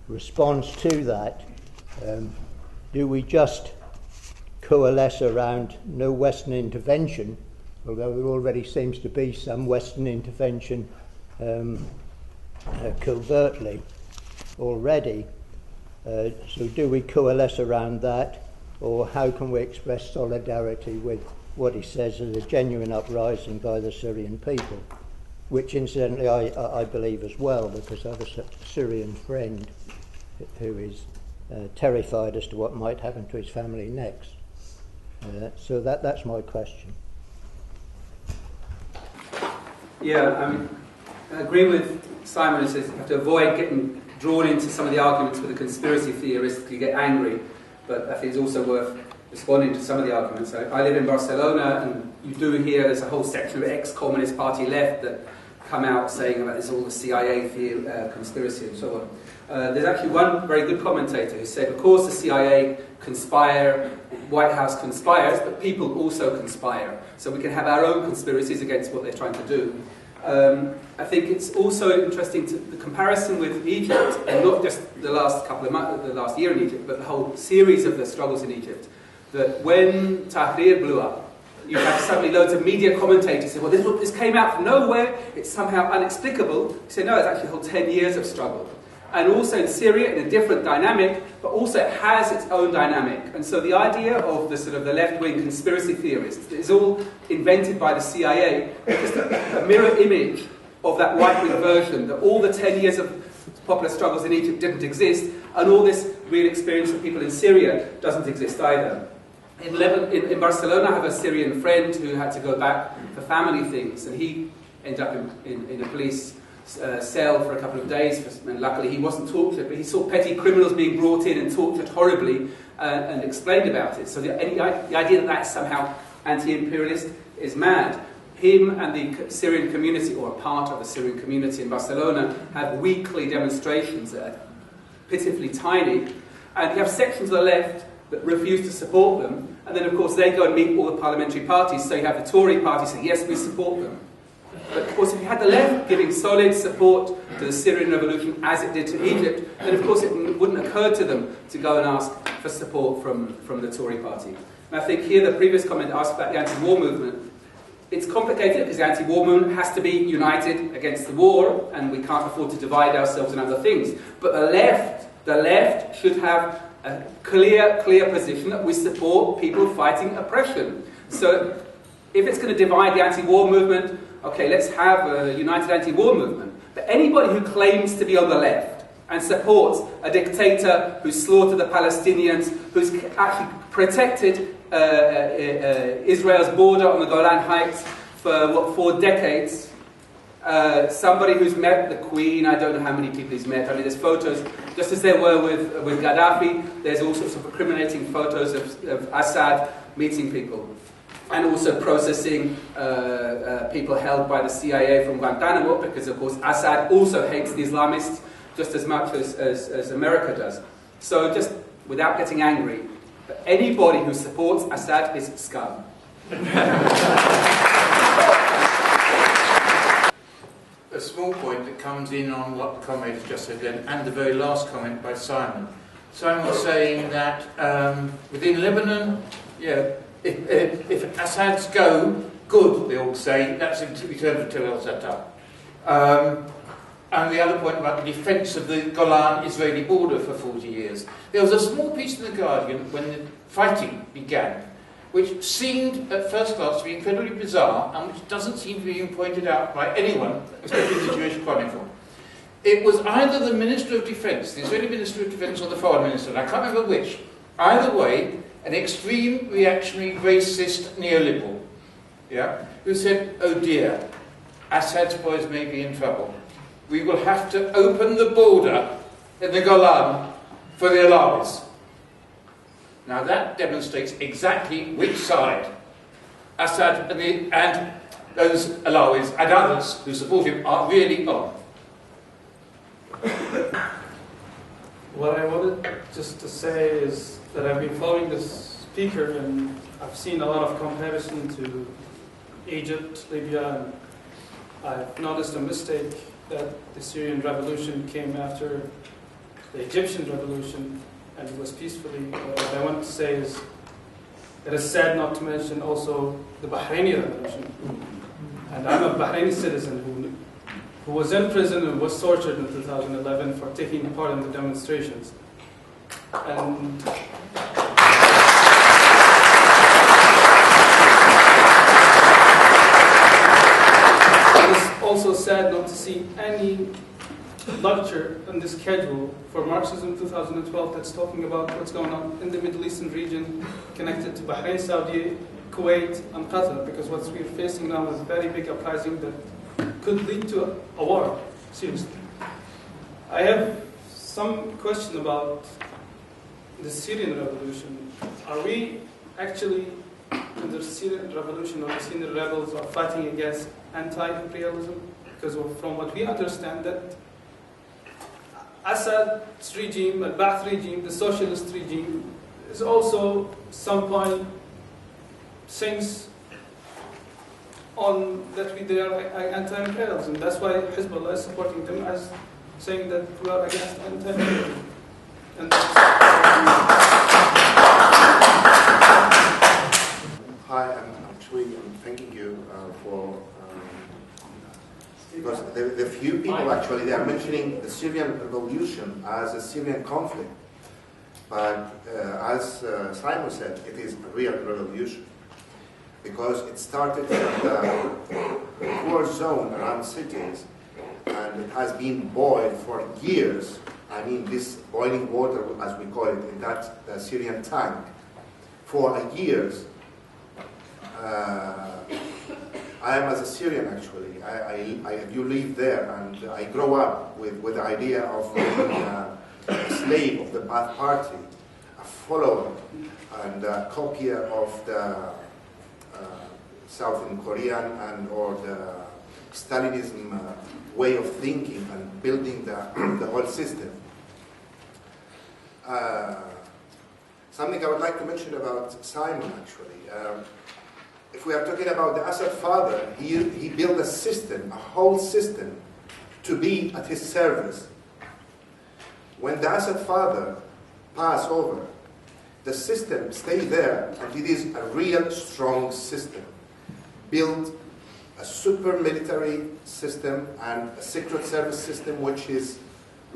response to that. Do we just coalesce around no Western intervention, although there already seems to be some Western intervention covertly already? So do we coalesce around that, or how can we express solidarity with what he says is a genuine uprising by the Syrian people, which incidentally I believe as well, because I have a Syrian friend who is terrified as to what might happen to his family next. So that's my question. Yeah, I agree with Simon who says you have to avoid getting drawn into some of the arguments with the conspiracy theorists. You get angry, but I think it's also worth responding to some of the arguments. I live in Barcelona, and you do hear there's a whole section of ex-Communist Party left that come out saying about this all the CIA conspiracy and so on. There's actually one very good commentator who said, of course the CIA conspire, White House conspires, but people also conspire. So we can have our own conspiracies against what they're trying to do. I think it's also interesting the comparison with Egypt, and not just the last couple of months, the last year in Egypt, but the whole series of the struggles in Egypt. That when Tahrir blew up, you have suddenly loads of media commentators say, well, this came out from nowhere, it's somehow inexplicable. You say, no, it's actually a whole 10 years of struggle. And also in Syria, in a different dynamic, but also it has its own dynamic. And so the idea of the sort of the left-wing conspiracy theorists is all invented by the CIA, just a mirror image of that right-wing version, that all the 10 years of popular struggles in Egypt didn't exist, and all this real experience of people in Syria doesn't exist either. In Barcelona, I have a Syrian friend who had to go back for family things, and he ended up in a police cell for a couple of days, and luckily he wasn't tortured, but he saw petty criminals being brought in and tortured horribly and explained about it. So the idea that that's somehow anti-imperialist is mad. Him and the Syrian community, or a part of the Syrian community in Barcelona, have weekly demonstrations that are pitifully tiny, and you have sections of the left that refuse to support them, and then of course they go and meet all the parliamentary parties, so you have the Tory party saying, yes, we support them. But of course if you had the left giving solid support to the Syrian Revolution as it did to Egypt, then of course it wouldn't occur to them to go and ask for support from the Tory party. And I think here the previous comment asked about the anti-war movement. It's complicated because the anti-war movement has to be united against the war, and we can't afford to divide ourselves in other things. But the left should have a clear position that we support people fighting oppression. So if it's going to divide the anti-war movement, okay, let's have a united anti-war movement. But anybody who claims to be on the left and supports a dictator who's slaughtered the Palestinians, who's actually protected Israel's border on the Golan Heights for 4 decades, somebody who's met the Queen, I don't know how many people he's met. I mean, there's photos, just as there were with Gaddafi, there's all sorts of incriminating photos of Assad meeting people. And also processing people held by the CIA from Guantanamo, because of course Assad also hates the Islamists just as much as America does. So just without getting angry, anybody who supports Assad is scum. A small point that comes in on what the comrades just said then, and the very last comment by Simon. Simon was saying that within Lebanon, if Assad's go, good, they all say, that's in return for Tel al-Zatar. And the other point about the defence of the Golan-Israeli border for 40 years. There was a small piece in The Guardian when the fighting began, which seemed at first glance to be incredibly bizarre, and which doesn't seem to be being pointed out by anyone, especially the Jewish Chronicle. It was either the Minister of Defence, the Israeli Minister of Defence, or the Foreign Minister, and I can't remember which. Either way, an extreme reactionary, racist, neoliberal, who said, oh dear, Assad's boys may be in trouble. We will have to open the border in the Golan for the Alawis. Now that demonstrates exactly which side Assad and those Alawis and others who support him are really on. What I wanted just to say is that I've been following this speaker and I've seen a lot of comparison to Egypt, Libya, and I've noticed a mistake that the Syrian Revolution came after the Egyptian Revolution and it was peacefully. What I want to say is it is sad not to mention also the Bahraini Revolution. And I'm a Bahraini citizen who was in prison and was tortured in 2011 for taking part in the demonstrations. And also sad not to see any lecture on the schedule for Marxism 2012 that's talking about what's going on in the Middle Eastern region connected to Bahrain, Saudi, Kuwait, and Qatar, because what we're facing now is a very big uprising that could lead to a war, seriously. I have some question about the Syrian Revolution. Are we actually, in the Syrian Revolution, or the Syrian rebels are fighting against anti-imperialism? Because from what we understand, that Assad's regime, Al-Ba'ath regime, the socialist regime, is also some point sinks on that they are anti-imperialism. That's why Hezbollah is supporting them as saying that we are against anti-imperialism. And Hi, I'm thanking you for because the few people actually they are mentioning the Syrian Revolution as a Syrian conflict, but as Simon said, it is a real revolution because it started from the poor zone around cities and it has been boiled for years. I mean, this boiling water, as we call it, in that Syrian tank for years. I am as a Syrian actually. I do live there and I grow up with the idea of being a slave of the Ba'ath Party, a follower and a copier of the Southern Korean and or the Stalinism way of thinking and building the whole system. Something I would like to mention about Simon actually. If we are talking about the Assad father, he built a system, a whole system, to be at his service. When the Assad father passed over, the system stayed there, and it is a real strong system. Built a super military system and a secret service system which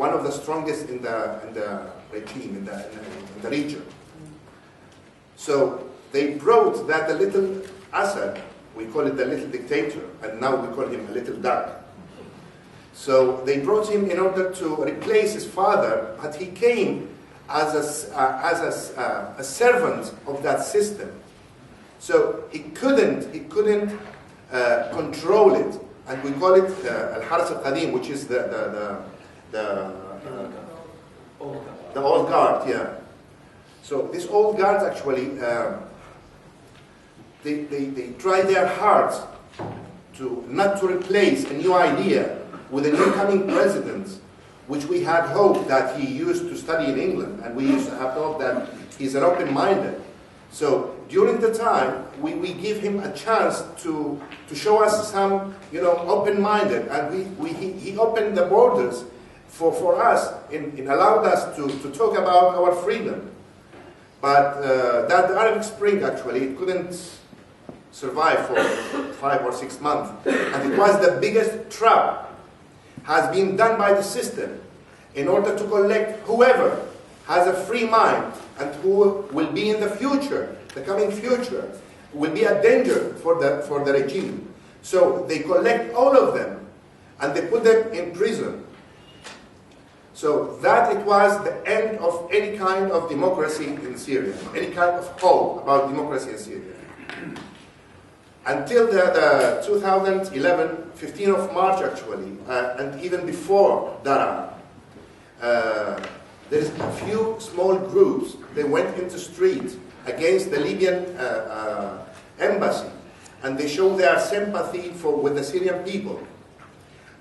one of the strongest in the regime, in the region. So they brought that the little Assad, we call it the little dictator, and now we call him a little duck. So they brought him in order to replace his father, but he came as a servant of that system. So he couldn't control it, and we call it al-Haras al-Qadim, which is the old guard. Yeah. So these old guards actually they try their hard to not to replace a new idea with an incoming president, which we had hoped that he used to study in England, and we used to have hoped that he's an open-minded. So during the time, we give him a chance to show us some, open-minded, and he opened the borders for us and allowed us to talk about our freedom. But that Arab Spring actually it couldn't survive for 5 or 6 months, and it was the biggest trap has been done by the system in order to collect whoever has a free mind and who will be in the future, the coming future, will be a danger for the regime. So they collect all of them and they put them in prison. So that it was the end of any kind of democracy in Syria, any kind of hope about democracy in Syria. Until the 2011, 15th of March actually, and even before that, there's a few small groups, they went into street against the Libyan embassy, and they showed their sympathy with the Syrian people.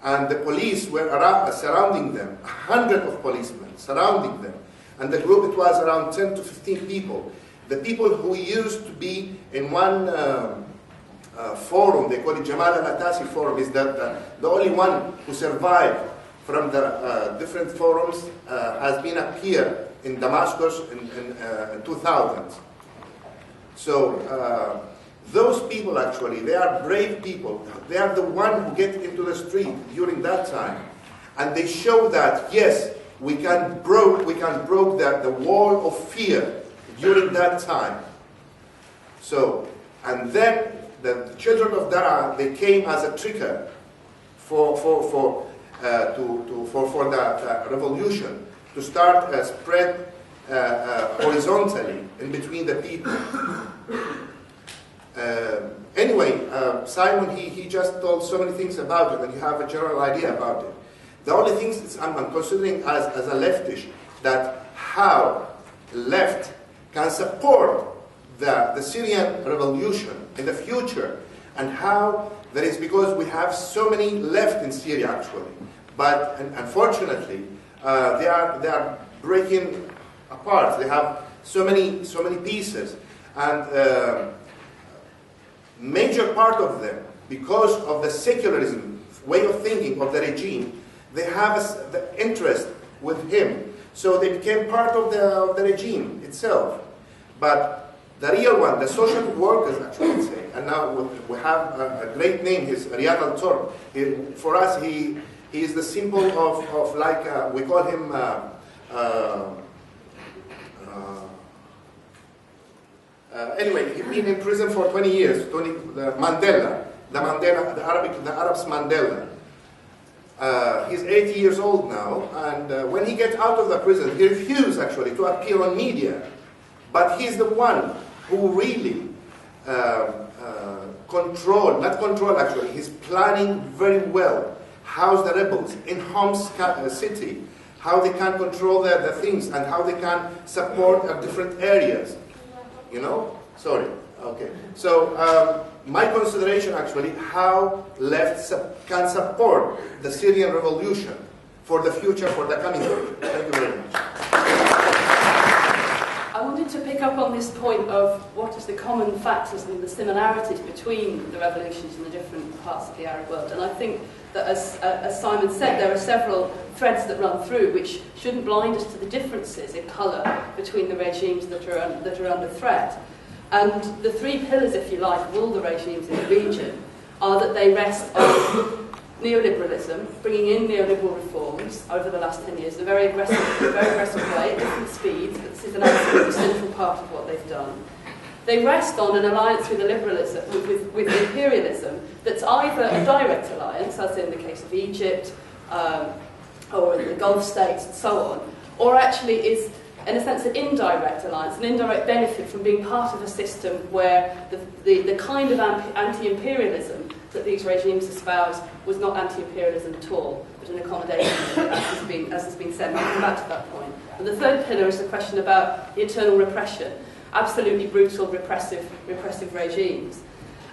And the police were surrounding them, 100 of policemen surrounding them, and the group, it was around 10 to 15 people. The people who used to be in one forum, they call it Jamal al-Atasi forum, is the only one who survived from the different forums, has been appeared in Damascus in 2000. So those people actually, they are brave people. They are the one who get into the street during that time, and they show that yes, we can broke the wall of fear during that time. So, and then the children of Dara, they came as a trigger for the revolution to start spread horizontally in between the people. Anyway, Simon, he just told so many things about it, and you have a general idea about it. The only things I'm considering as a leftish, that how left can support the Syrian Revolution in the future, and how that is because we have so many left in Syria actually, but unfortunately they are breaking apart. They have so many pieces, and major part of them, because of the secularism way of thinking of the regime, they have the interest with him, so they became part of the regime itself. But the real one, the social workers actually say, and now we have a great name, he's Riyad al-Turk. For us, he is the symbol of like, we call him anyway, he's been in prison for 20 years, the Arabs Mandela. He's 80 years old now, and when he gets out of the prison, he refused actually to appear on media. But he's the one who really he's planning very well how the rebels in Homs city, how they can control the things and how they can support different areas. Sorry. Okay. So my consideration actually how left can support the Syrian revolution for the future, for the coming future. Thank you very much. I wanted to pick up on this point of what is the common factors and the similarities between the revolutions in the different parts of the Arab world. And I think that, as Simon said, there are several threads that run through which shouldn't blind us to the differences in colour between the regimes that are under threat. And the three pillars, if you like, of all the regimes in the region are that they rest on neoliberalism, bringing in neoliberal reforms over the last 10 years in a very aggressive way, at different speeds, but this is an absolutely central part of what they've done. They rest on an alliance with imperialism that's either a direct alliance, as in the case of Egypt, or in the Gulf states and so on, or actually is, in a sense, an indirect alliance, an indirect benefit from being part of a system where the kind of anti-imperialism that these regimes espouse was not anti-imperialism at all, but an accommodation, as has been said. I'll come back to that point. And the third pillar is the question about the internal repression, absolutely brutal, repressive regimes.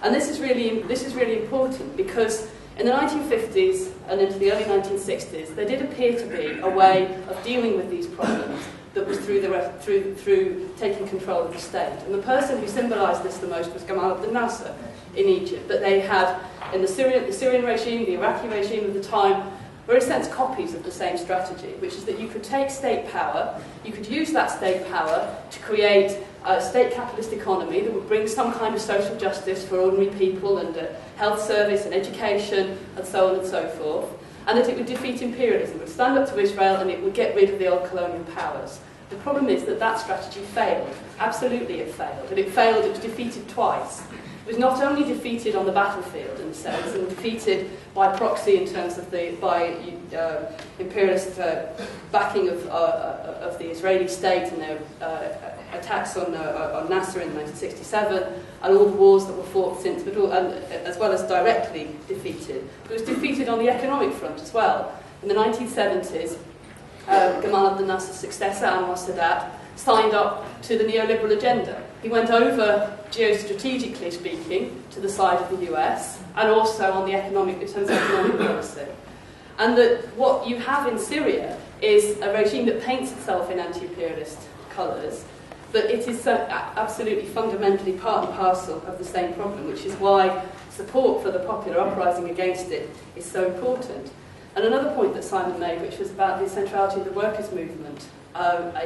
And this is really important because in the 1950s and into the early 1960s, there did appear to be a way of dealing with these problems that was through taking control of the state. And the person who symbolised this the most was Gamal Abdel Nasser in Egypt. But they had, in the Syrian regime, the Iraqi regime of the time, were in a sense copies of the same strategy, which is that you could take state power, you could use that state power to create a state capitalist economy that would bring some kind of social justice for ordinary people and a health service and education and so on and so forth, and that it would defeat imperialism, it would stand up to Israel and it would get rid of the old colonial powers. The problem is that that strategy failed. Absolutely it failed. And it failed, it was defeated twice. It was not only defeated on the battlefield in a sense, and defeated by proxy in terms of imperialist backing of the Israeli state and their attacks on Nasser in 1967, and all the wars that were fought since, but as well as directly defeated. It was defeated on the economic front as well. In the 1970s, Gamal Abdel Nasser's successor, Anwar Sadat, signed up to the neoliberal agenda. He went over, geostrategically speaking, to the side of the US, and also on the in terms of economic policy. And that what you have in Syria is a regime that paints itself in anti-imperialist colours, but it is absolutely fundamentally part and parcel of the same problem, which is why support for the popular uprising against it is so important. And another point that Simon made, which was about the centrality of the workers' movement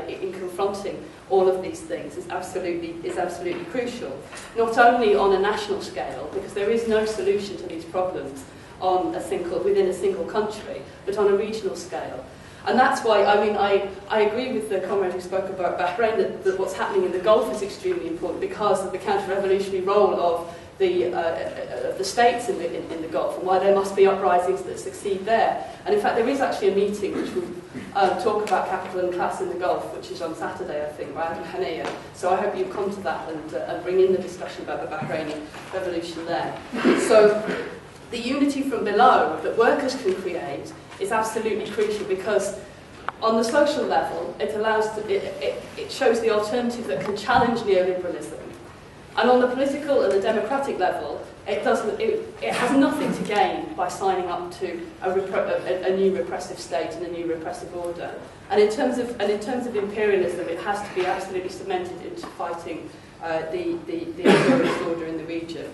in confronting all of these things, is absolutely crucial. Not only on a national scale, because there is no solution to these problems within a single country, but on a regional scale. And that's why, I agree with the comrade who spoke about Bahrain, that what's happening in the Gulf is extremely important because of the counter-revolutionary role of the states in the Gulf, and why there must be uprisings that succeed there. And in fact, there is actually a meeting which will talk about capital and class in the Gulf, which is on Saturday, I think, by Adam Haniyeh. So I hope you come to that and bring in the discussion about the Bahraini revolution there. So the unity from below that workers can create is absolutely crucial because on the social level, it shows the alternative that can challenge neoliberalism. And on the political and the democratic level, it has nothing to gain by signing up to a new repressive state and a new repressive order. And in terms of imperialism, it has to be absolutely cemented into fighting the imperialist order in the region.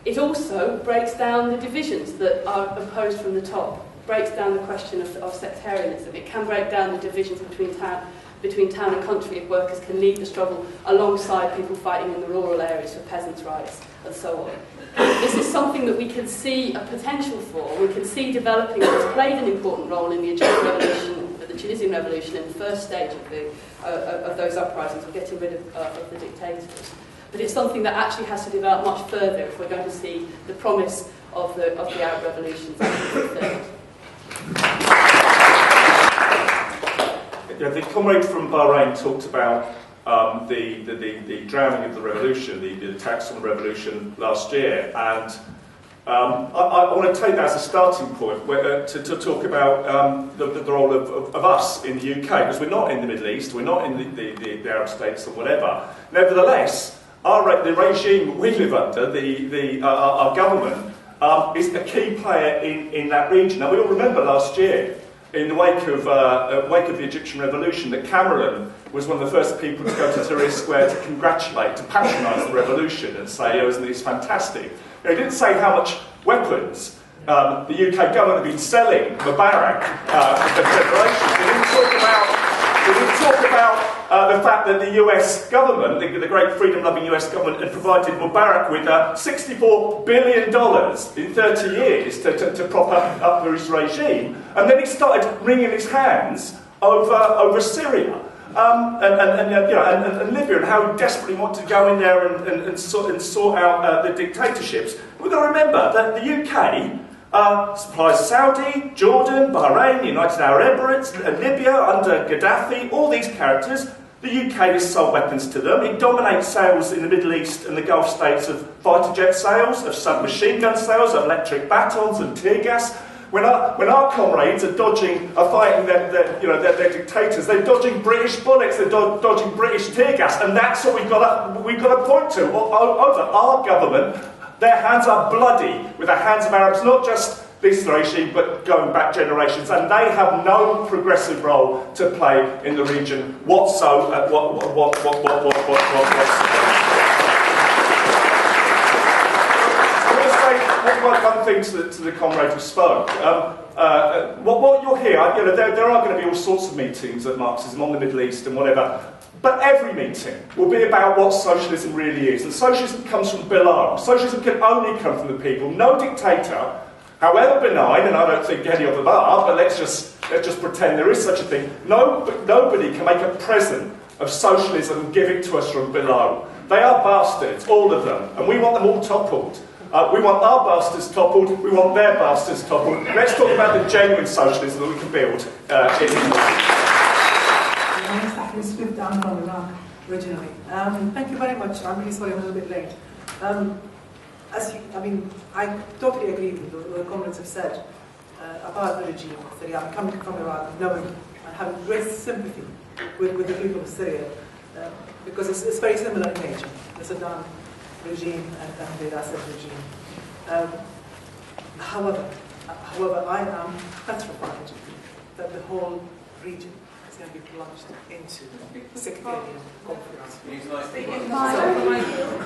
It also breaks down the divisions that are imposed from the top. Breaks down the question of sectarianism. It can break down the divisions between town and country if workers can lead the struggle alongside people fighting in the rural areas for peasants' rights and so on. This is something that we can see a potential for. We can see developing. It's played an important role in the Egyptian Revolution, the Tunisian Revolution, in the first stage of those uprisings, of getting rid of the dictators. But it's something that actually has to develop much further if we're going to see the promise of the Arab revolutions actually fulfilled. Yeah, the comrade from Bahrain talked about the drowning of the revolution, the attacks on the revolution last year, and I want to take that as a starting point to talk about the role of us in the UK, because we're not in the Middle East, we're not in the Arab states or whatever. Nevertheless, the regime we live under, our government, is a key player in that region. Now, we all remember last year, in the wake of the Egyptian Revolution, that Cameron was one of the first people to go to Tahrir Square to congratulate, to patronise the revolution and say, isn't this fantastic? He didn't say how much weapons the UK government had been selling Mubarak for the Federation. He didn't talk about We talk about the fact that the US government, the great freedom-loving US government, had provided Mubarak with $64 billion in 30 years to prop up his regime, and then he started wringing his hands over Syria. And Libya, and how he desperately wanted to go in there and sort out the dictatorships. We've got to remember that the UK supplies Saudi, Jordan, Bahrain, the United Arab Emirates, Libya under Gaddafi, all these characters. The UK has sold weapons to them. It dominates sales in the Middle East and the Gulf states of fighter jet sales, of submachine gun sales, of electric batons and tear gas. When our comrades are fighting their dictators, they're dodging British bullets, they're dodging British tear gas, and that's what we've got to point to. Over our government, their hands are bloody with the hands of Arabs, not just this regime, but going back generations, and they have no progressive role to play in the region whatsoever. One thing to the comrade who spoke. What you'll hear, there are going to be all sorts of meetings at Marxism on the Middle East and whatever, but every meeting will be about what socialism really is. And socialism comes from below. Socialism can only come from the people. No dictator, however benign, and I don't think any of them are, but let's just pretend there is such a thing. Nobody can make a present of socialism and give it to us from below. They are bastards, all of them, and we want them all toppled. We want our bastards toppled, we want their bastards toppled. Let's talk about the genuine socialism that we can build in England. I'm Swift, I'm from Iraq originally. Thank you very much. I'm really sorry I'm a little bit late. I totally agree with what the comrades have said about the regime of Syria. I'm coming from Iraq, knowing and having great sympathy with the people of Syria because it's very similar in nature. The Saddam regime and the Assaf regime. However, I am petrified that the whole region is going to be plunged into sectarian conflict.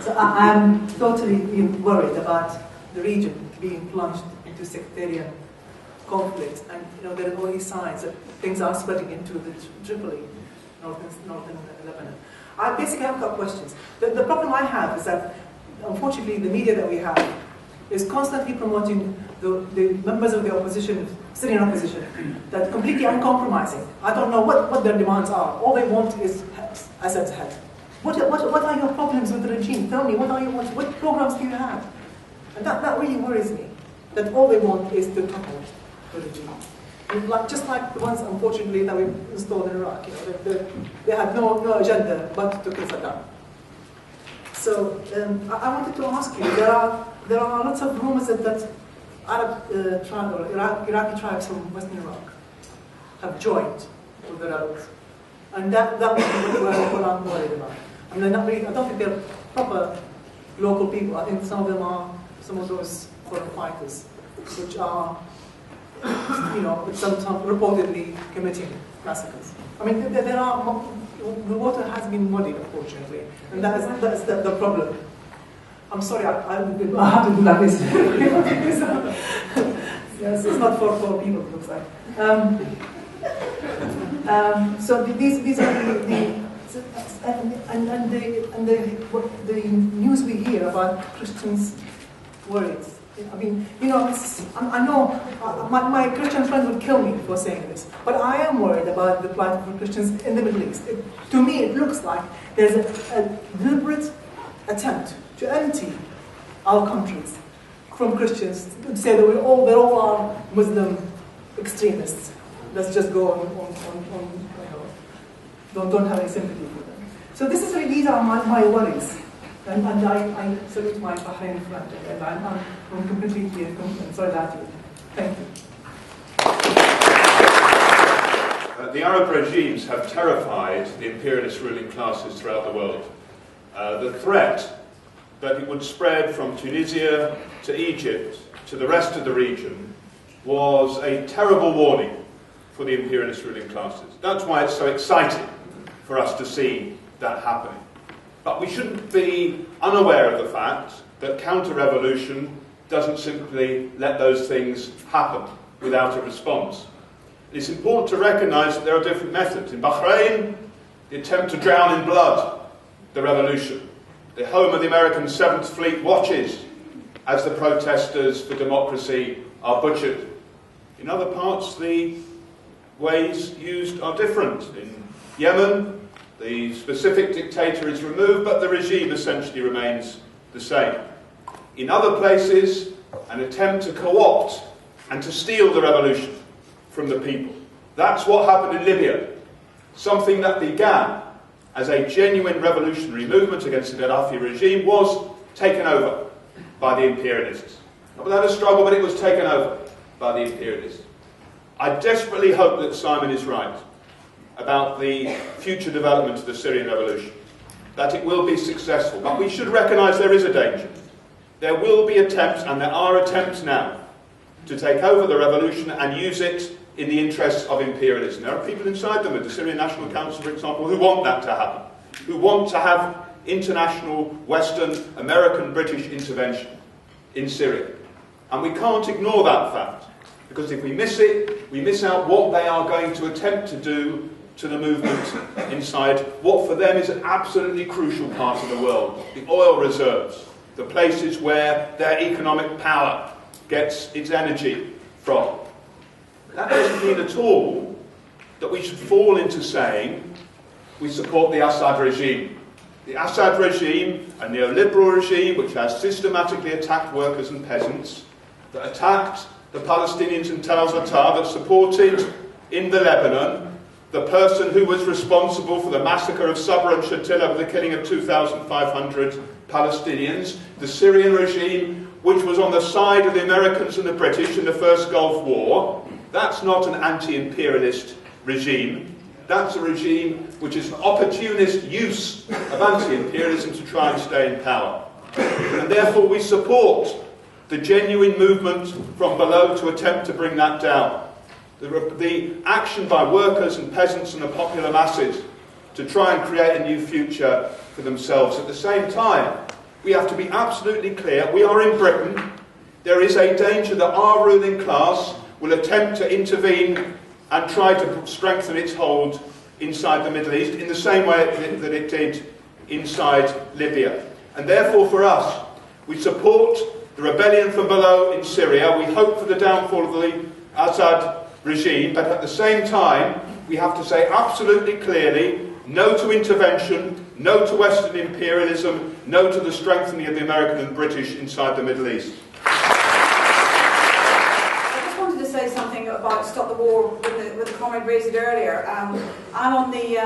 So I'm totally worried about the region being plunged into sectarian conflict, and there are all these signs that things are spreading into the Tripoli, northern Lebanon. I basically have a couple questions. The problem I have is that, unfortunately, the media that we have is constantly promoting the members of the opposition, Syrian opposition, that are completely uncompromising. I don't know what their demands are. All they want is Assad's head. What are your problems with the regime? Tell me, what programs do you have? And that really worries me, that all they want is to topple the regime. Just like the ones, unfortunately, that we installed in Iraq. They had no agenda but to kill Saddam. So I wanted to ask you, there are lots of rumors that Arab tribes or Iraqi tribes from Western Iraq have joined with the rebels, and that would be what I'm worried about. I mean, I don't think they're proper local people. I think some of them are some of those foreign fighters, which are, some reportedly committing massacres. I mean, the water has been muddied, unfortunately, and that's the problem. I'm sorry, I have to do like this. Yes, it's not for people, it looks like. So these are the news we hear about Christians' worries. I mean, I know my Christian friends would kill me for saying this, but I am worried about the plight of Christians in the Middle East. To me, it looks like there's a deliberate attempt to empty our countries from Christians, to say that they're all are Muslim extremists. Let's just go on don't have any sympathy for them. So these are my worries. And I salute my Bahraini friend, and I'm completely in solidarity. Thank you. The Arab regimes have terrified the imperialist ruling classes throughout the world. The threat that it would spread from Tunisia to Egypt to the rest of the region was a terrible warning for the imperialist ruling classes. That's why it's so exciting for us to see that happening. But we shouldn't be unaware of the fact that counter-revolution doesn't simply let those things happen without a response. It's important to recognise that there are different methods. In Bahrain, the attempt to drown in blood the revolution. The home of the American 7th Fleet watches as the protesters for democracy are butchered. In other parts, the ways used are different. In Yemen, the specific dictator is removed, but the regime essentially remains the same. In other places, an attempt to co-opt and to steal the revolution from the people. That's what happened in Libya. Something that began as a genuine revolutionary movement against the Gaddafi regime was taken over by the imperialists. Not without a struggle, but it was taken over by the imperialists. I desperately hope that Simon is right about the future development of the Syrian Revolution, that it will be successful. But we should recognise there is a danger. There will be attempts, and there are attempts now, to take over the revolution and use it in the interests of imperialism. There are people inside them, at the Syrian National Council, for example, who want that to happen, who want to have international, Western, American, British intervention in Syria. And we can't ignore that fact, because if we miss it, we miss out what they are going to attempt to do to the movement inside what for them is an absolutely crucial part of the world, the oil reserves, the places where their economic power gets its energy from. That doesn't mean at all that we should fall into saying we support the Assad regime. The Assad regime, a neoliberal regime which has systematically attacked workers and peasants, that attacked the Palestinians in Tal Zatar, that supported in the Lebanon the person who was responsible for the massacre of Sabra and Shatila, with the killing of 2,500 Palestinians, the Syrian regime which was on the side of the Americans and the British in the First Gulf War. That's not an anti-imperialist regime. That's a regime which is an opportunist use of anti-imperialism to try and stay in power. And therefore we support the genuine movement from below to attempt to bring that down. The action by workers and peasants and the popular masses to try and create a new future for themselves. At the same time, we have to be absolutely clear, we are in Britain. There is a danger that our ruling class will attempt to intervene and try to strengthen its hold inside the Middle East in the same way that it did inside Libya. And therefore for us, we support the rebellion from below in Syria. We hope for the downfall of the Assad regime, but at the same time we have to say absolutely clearly no to intervention, no to Western imperialism, no to the strengthening of the American and British inside the Middle East. I just wanted to say something about Stop the War with the comrade raised it earlier. I'm on the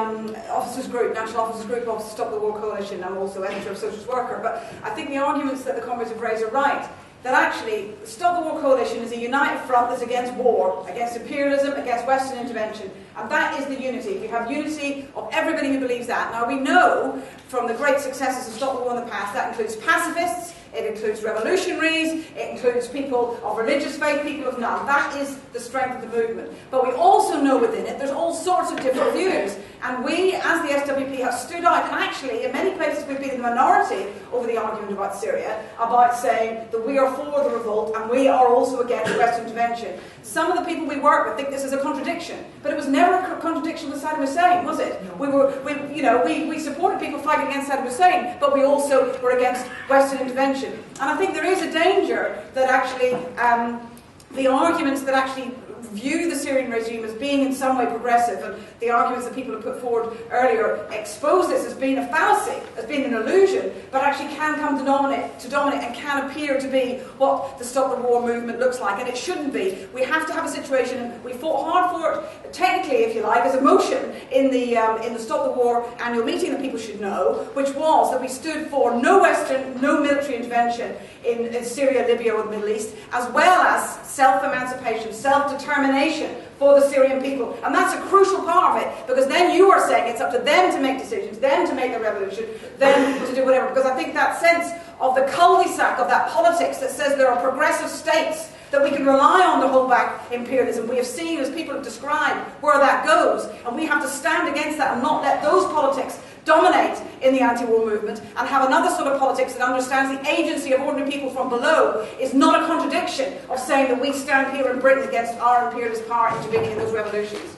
officers group, National Officers Group of Stop the War Coalition. I'm also editor of Socialist Worker, but I think the arguments that the comrades have raised are right. That actually, Stop the War Coalition is a united front that's against war, against imperialism, against Western intervention. And that is the unity. We have unity of everybody who believes that. Now we know from the great successes of Stop the War in the past, that includes pacifists, it includes revolutionaries, it includes people of religious faith, people of none. That is the strength of the movement. But we also know within it, there's all sorts of different views. And we, as the SWP, have stood out, and actually, in many places we've been in the minority over the argument about Syria, about saying that we are for the revolt and we are also against Western intervention. Some of the people we work with think this is a contradiction, but it was never a contradiction with Saddam Hussein, was it? We supported people fighting against Saddam Hussein, but we also were against Western intervention. And I think there is a danger that actually the arguments that actually view the Syrian regime as being in some way progressive, and the arguments that people have put forward earlier expose this as being a fallacy, as being an illusion, but actually can come to dominate and can appear to be what the Stop the War movement looks like, and it shouldn't be. We have to have a situation, and we fought hard for it, technically, if you like, as a motion in the Stop the War annual meeting that people should know, which was that we stood for no Western, no military intervention in Syria, Libya, or the Middle East, as well as self-emancipation, self-determination for the Syrian people. And that's a crucial part of it, because then you are saying it's up to them to make decisions, them to make the revolution, them to do whatever. Because I think that sense of the cul-de-sac of that politics that says there are progressive states that we can rely on to hold back imperialism, we have seen, as people have described, where that goes. And we have to stand against that and not let those politics dominate in the anti-war movement and have another sort of politics that understands the agency of ordinary people from below is not a contradiction of saying that we stand here in Britain against our imperialist power intervening in those revolutions.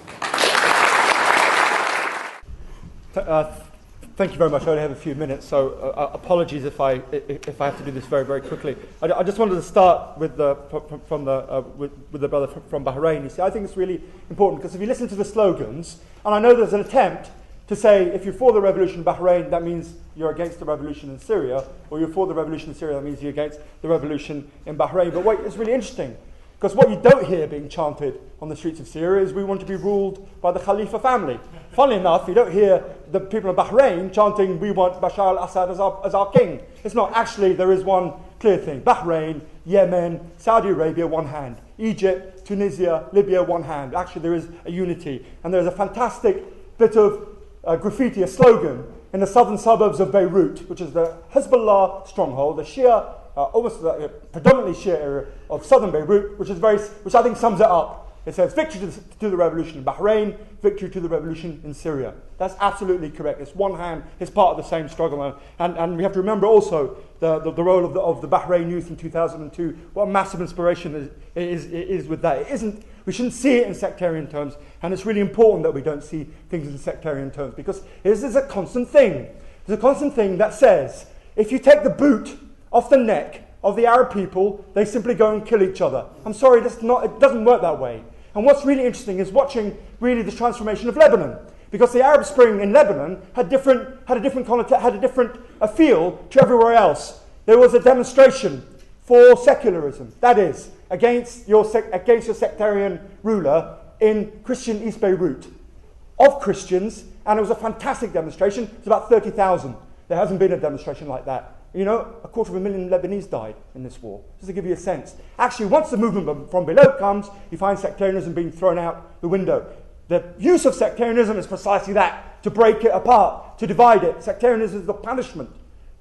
Thank you very much. I only have a few minutes, so apologies if I have to do this very, very quickly. I just wanted to start with the brother from Bahrain. You see, I think it's really important because if you listen to the slogans, and I know there's an attempt to say if you're for the revolution in Bahrain, that means you're against the revolution in Syria, or you're for the revolution in Syria, that means you're against the revolution in Bahrain. But what is really interesting, because what you don't hear being chanted on the streets of Syria is we want to be ruled by the Khalifa family. Funnily enough, you don't hear the people of Bahrain chanting we want Bashar al-Assad as our king. It's not. Actually, there is one clear thing. Bahrain, Yemen, Saudi Arabia, one hand. Egypt, Tunisia, Libya, one hand. Actually, there is a unity. And there's a fantastic bit of graffiti, a slogan, in the southern suburbs of Beirut, which is the Hezbollah stronghold, the Shia, almost predominantly Shia area of southern Beirut, which I think sums it up. It says victory to the revolution in Bahrain, victory to the revolution in Syria. That's absolutely correct. It's one hand, it's part of the same struggle. And we have to remember also the role of the Bahrain youth in 2002, what a massive inspiration is with that. We shouldn't see it in sectarian terms, and it's really important that we don't see things in sectarian terms, because this is a constant thing. There's a constant thing that says, if you take the boot off the neck of the Arab people, they simply go and kill each other. I'm sorry, it doesn't work that way. And what's really interesting is watching really the transformation of Lebanon, because the Arab Spring in Lebanon had a different feel to everywhere else. There was a demonstration for secularism, that is, against your sectarian ruler in Christian East Beirut, of Christians, and it was a fantastic demonstration. It's about 30,000. There hasn't been a demonstration like that. You know, 250,000 Lebanese died in this war, just to give you a sense. Actually, once the movement from below comes, you find sectarianism being thrown out the window. The use of sectarianism is precisely that, to break it apart, to divide it. Sectarianism is the punishment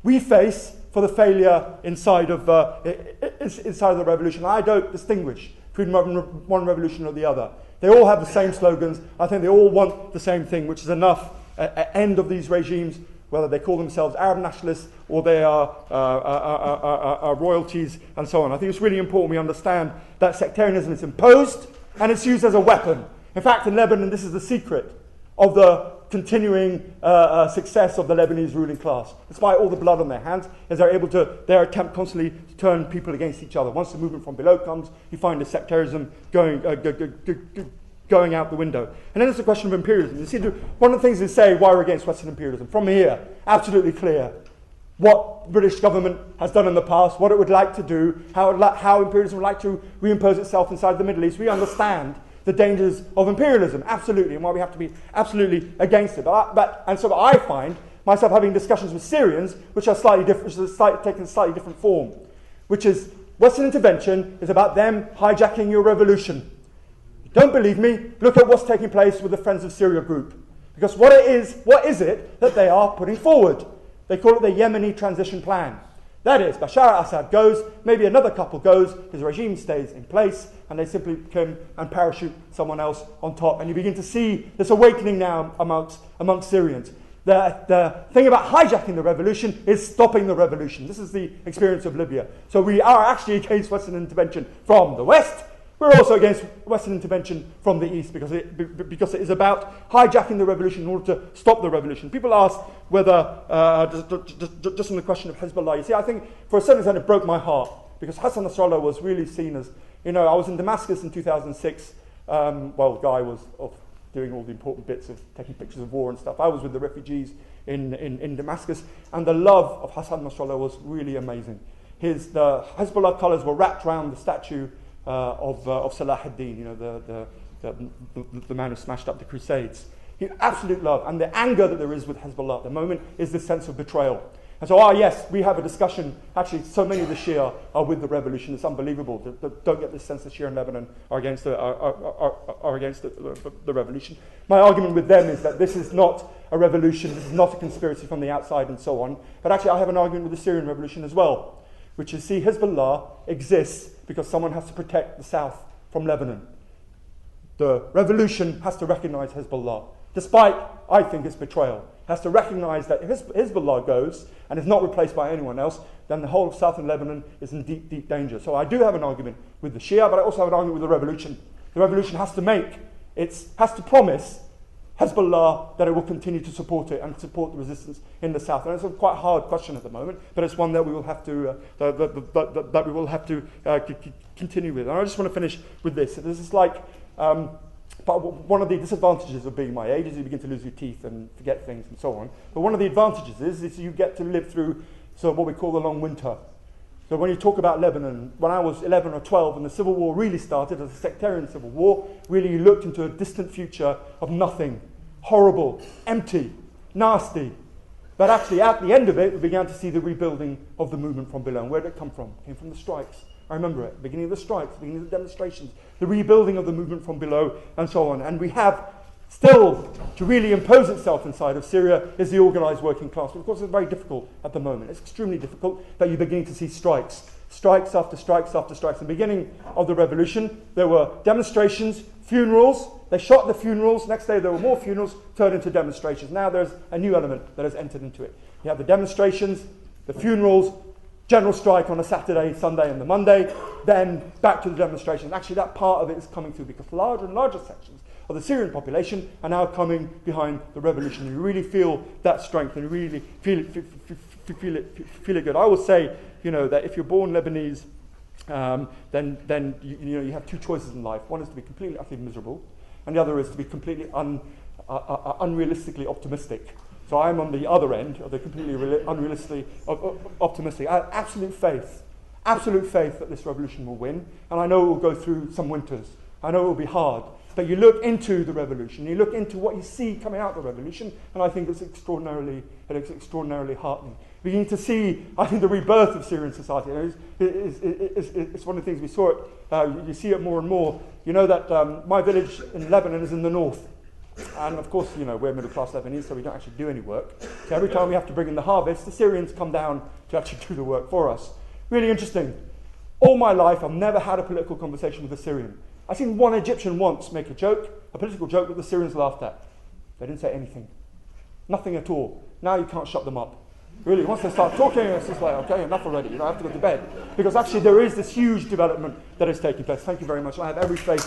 we face for the failure inside of the revolution. I don't distinguish between one revolution or the other. They all have the same slogans. I think they all want the same thing, which is enough end of these regimes, whether they call themselves Arab nationalists or they are royalties and so on. I think it's really important we understand that sectarianism is imposed and it's used as a weapon. In fact, in Lebanon, this is the secret of the continuing success of the Lebanese ruling class. Despite all the blood on their hands, as they attempt constantly to turn people against each other. Once the movement from below comes, you find the sectarianism going out the window. And then it's a question of imperialism. You see, one of the things they say why we're against Western imperialism, from here, absolutely clear. What the British government has done in the past, what it would like to do, how imperialism would like to reimpose itself inside the Middle East. We understand the dangers of imperialism, absolutely, and why we have to be absolutely against it. And so I find myself having discussions with Syrians, which are slightly different, taking a slightly different form, which is Western intervention is about them hijacking your revolution. Don't believe me? Look at what's taking place with the Friends of Syria group. Because what is it that they are putting forward? They call it the Yemeni transition plan. That is, Bashar al-Assad goes, maybe another couple goes, his regime stays in place, and they simply come and parachute someone else on top. And you begin to see this awakening now amongst Syrians. The thing about hijacking the revolution is stopping the revolution. This is the experience of Libya. So we are actually against Western intervention from the West. We're also against Western intervention from the East because it is about hijacking the revolution in order to stop the revolution. People ask whether, just on the question of Hezbollah, you see, I think for a certain extent it broke my heart because Hassan Nasrallah was really seen as, I was in Damascus in 2006. The guy was doing all the important bits of taking pictures of war and stuff. I was with the refugees in Damascus, and the love of Hassan Nasrallah was really amazing. The Hezbollah colours were wrapped around the statue of Salah ad-Din, the man who smashed up the Crusades. He absolute love, and the anger that there is with Hezbollah at the moment is this sense of betrayal. And so, yes, we have a discussion. Actually, so many of the Shia are with the revolution. It's unbelievable. Don't get this sense that Shia in Lebanon are against the revolution. My argument with them is that this is not a revolution. This is not a conspiracy from the outside and so on. But actually, I have an argument with the Syrian Revolution as well, which is, Hezbollah exists because someone has to protect the south from Lebanon. The revolution has to recognize Hezbollah, despite, I think, its betrayal. has to recognize that if Hezbollah goes and is not replaced by anyone else, then the whole of southern Lebanon is in deep, deep danger. So I do have an argument with the Shia, but I also have an argument with the revolution. The revolution has to promise Hezbollah that it will continue to support it and support the resistance in the south. And it's a quite hard question at the moment, but it's one that we will have to continue with. And I just want to finish with this. This is like, but one of the disadvantages of being my age is you begin to lose your teeth and forget things and so on. But one of the advantages is you get to live through what we call the long winter. So when you talk about Lebanon, when I was 11 or 12 and the civil war really started as a sectarian civil war, really you looked into a distant future of nothing, horrible, empty, nasty. But actually at the end of it, we began to see the rebuilding of the movement from below. And where did it come from? It came from the strikes. I remember it, beginning of the strikes, beginning of the demonstrations, the rebuilding of the movement from below and so on. And we have still to really impose itself inside of Syria is the organised working class. But of course it's very difficult at the moment. It's extremely difficult that you're beginning to see strikes after strikes after strikes. At the beginning of the revolution, there were demonstrations, funerals. They shot the funerals. Next day there were more funerals, turned into demonstrations. Now there's a new element that has entered into it. You have the demonstrations, the funerals, general strike on a Saturday, Sunday and the Monday, then back to the demonstrations. Actually that part of it is coming through because larger and larger sections of the Syrian population are now coming behind the revolution. You really feel that strength and you really feel it good. I will say, that if you're born Lebanese, then you have two choices in life. One is to be completely utterly miserable, and the other is to be completely unrealistically optimistic. So I'm on the other end of the completely unrealistically optimistic. I have absolute faith that this revolution will win, and I know it will go through some winters. I know it will be hard. But you look into the revolution, you look into what you see coming out of the revolution, and I think it's extraordinarily heartening. We need to see, I think, the rebirth of Syrian society. It's one of the things we saw it. You see it more and more. You know that my village in Lebanon is in the north. And of course, we're middle-class Lebanese, so we don't actually do any work. So every time we have to bring in the harvest, the Syrians come down to actually do the work for us. Really interesting. All my life, I've never had a political conversation with a Syrian. I've seen one Egyptian once make a political joke that the Syrians laughed at. They didn't say anything. Nothing at all. Now you can't shut them up. Really, once they start talking, it's just like, okay, enough already. I have to go to bed. Because actually there is this huge development that is taking place. Thank you very much. I have every faith.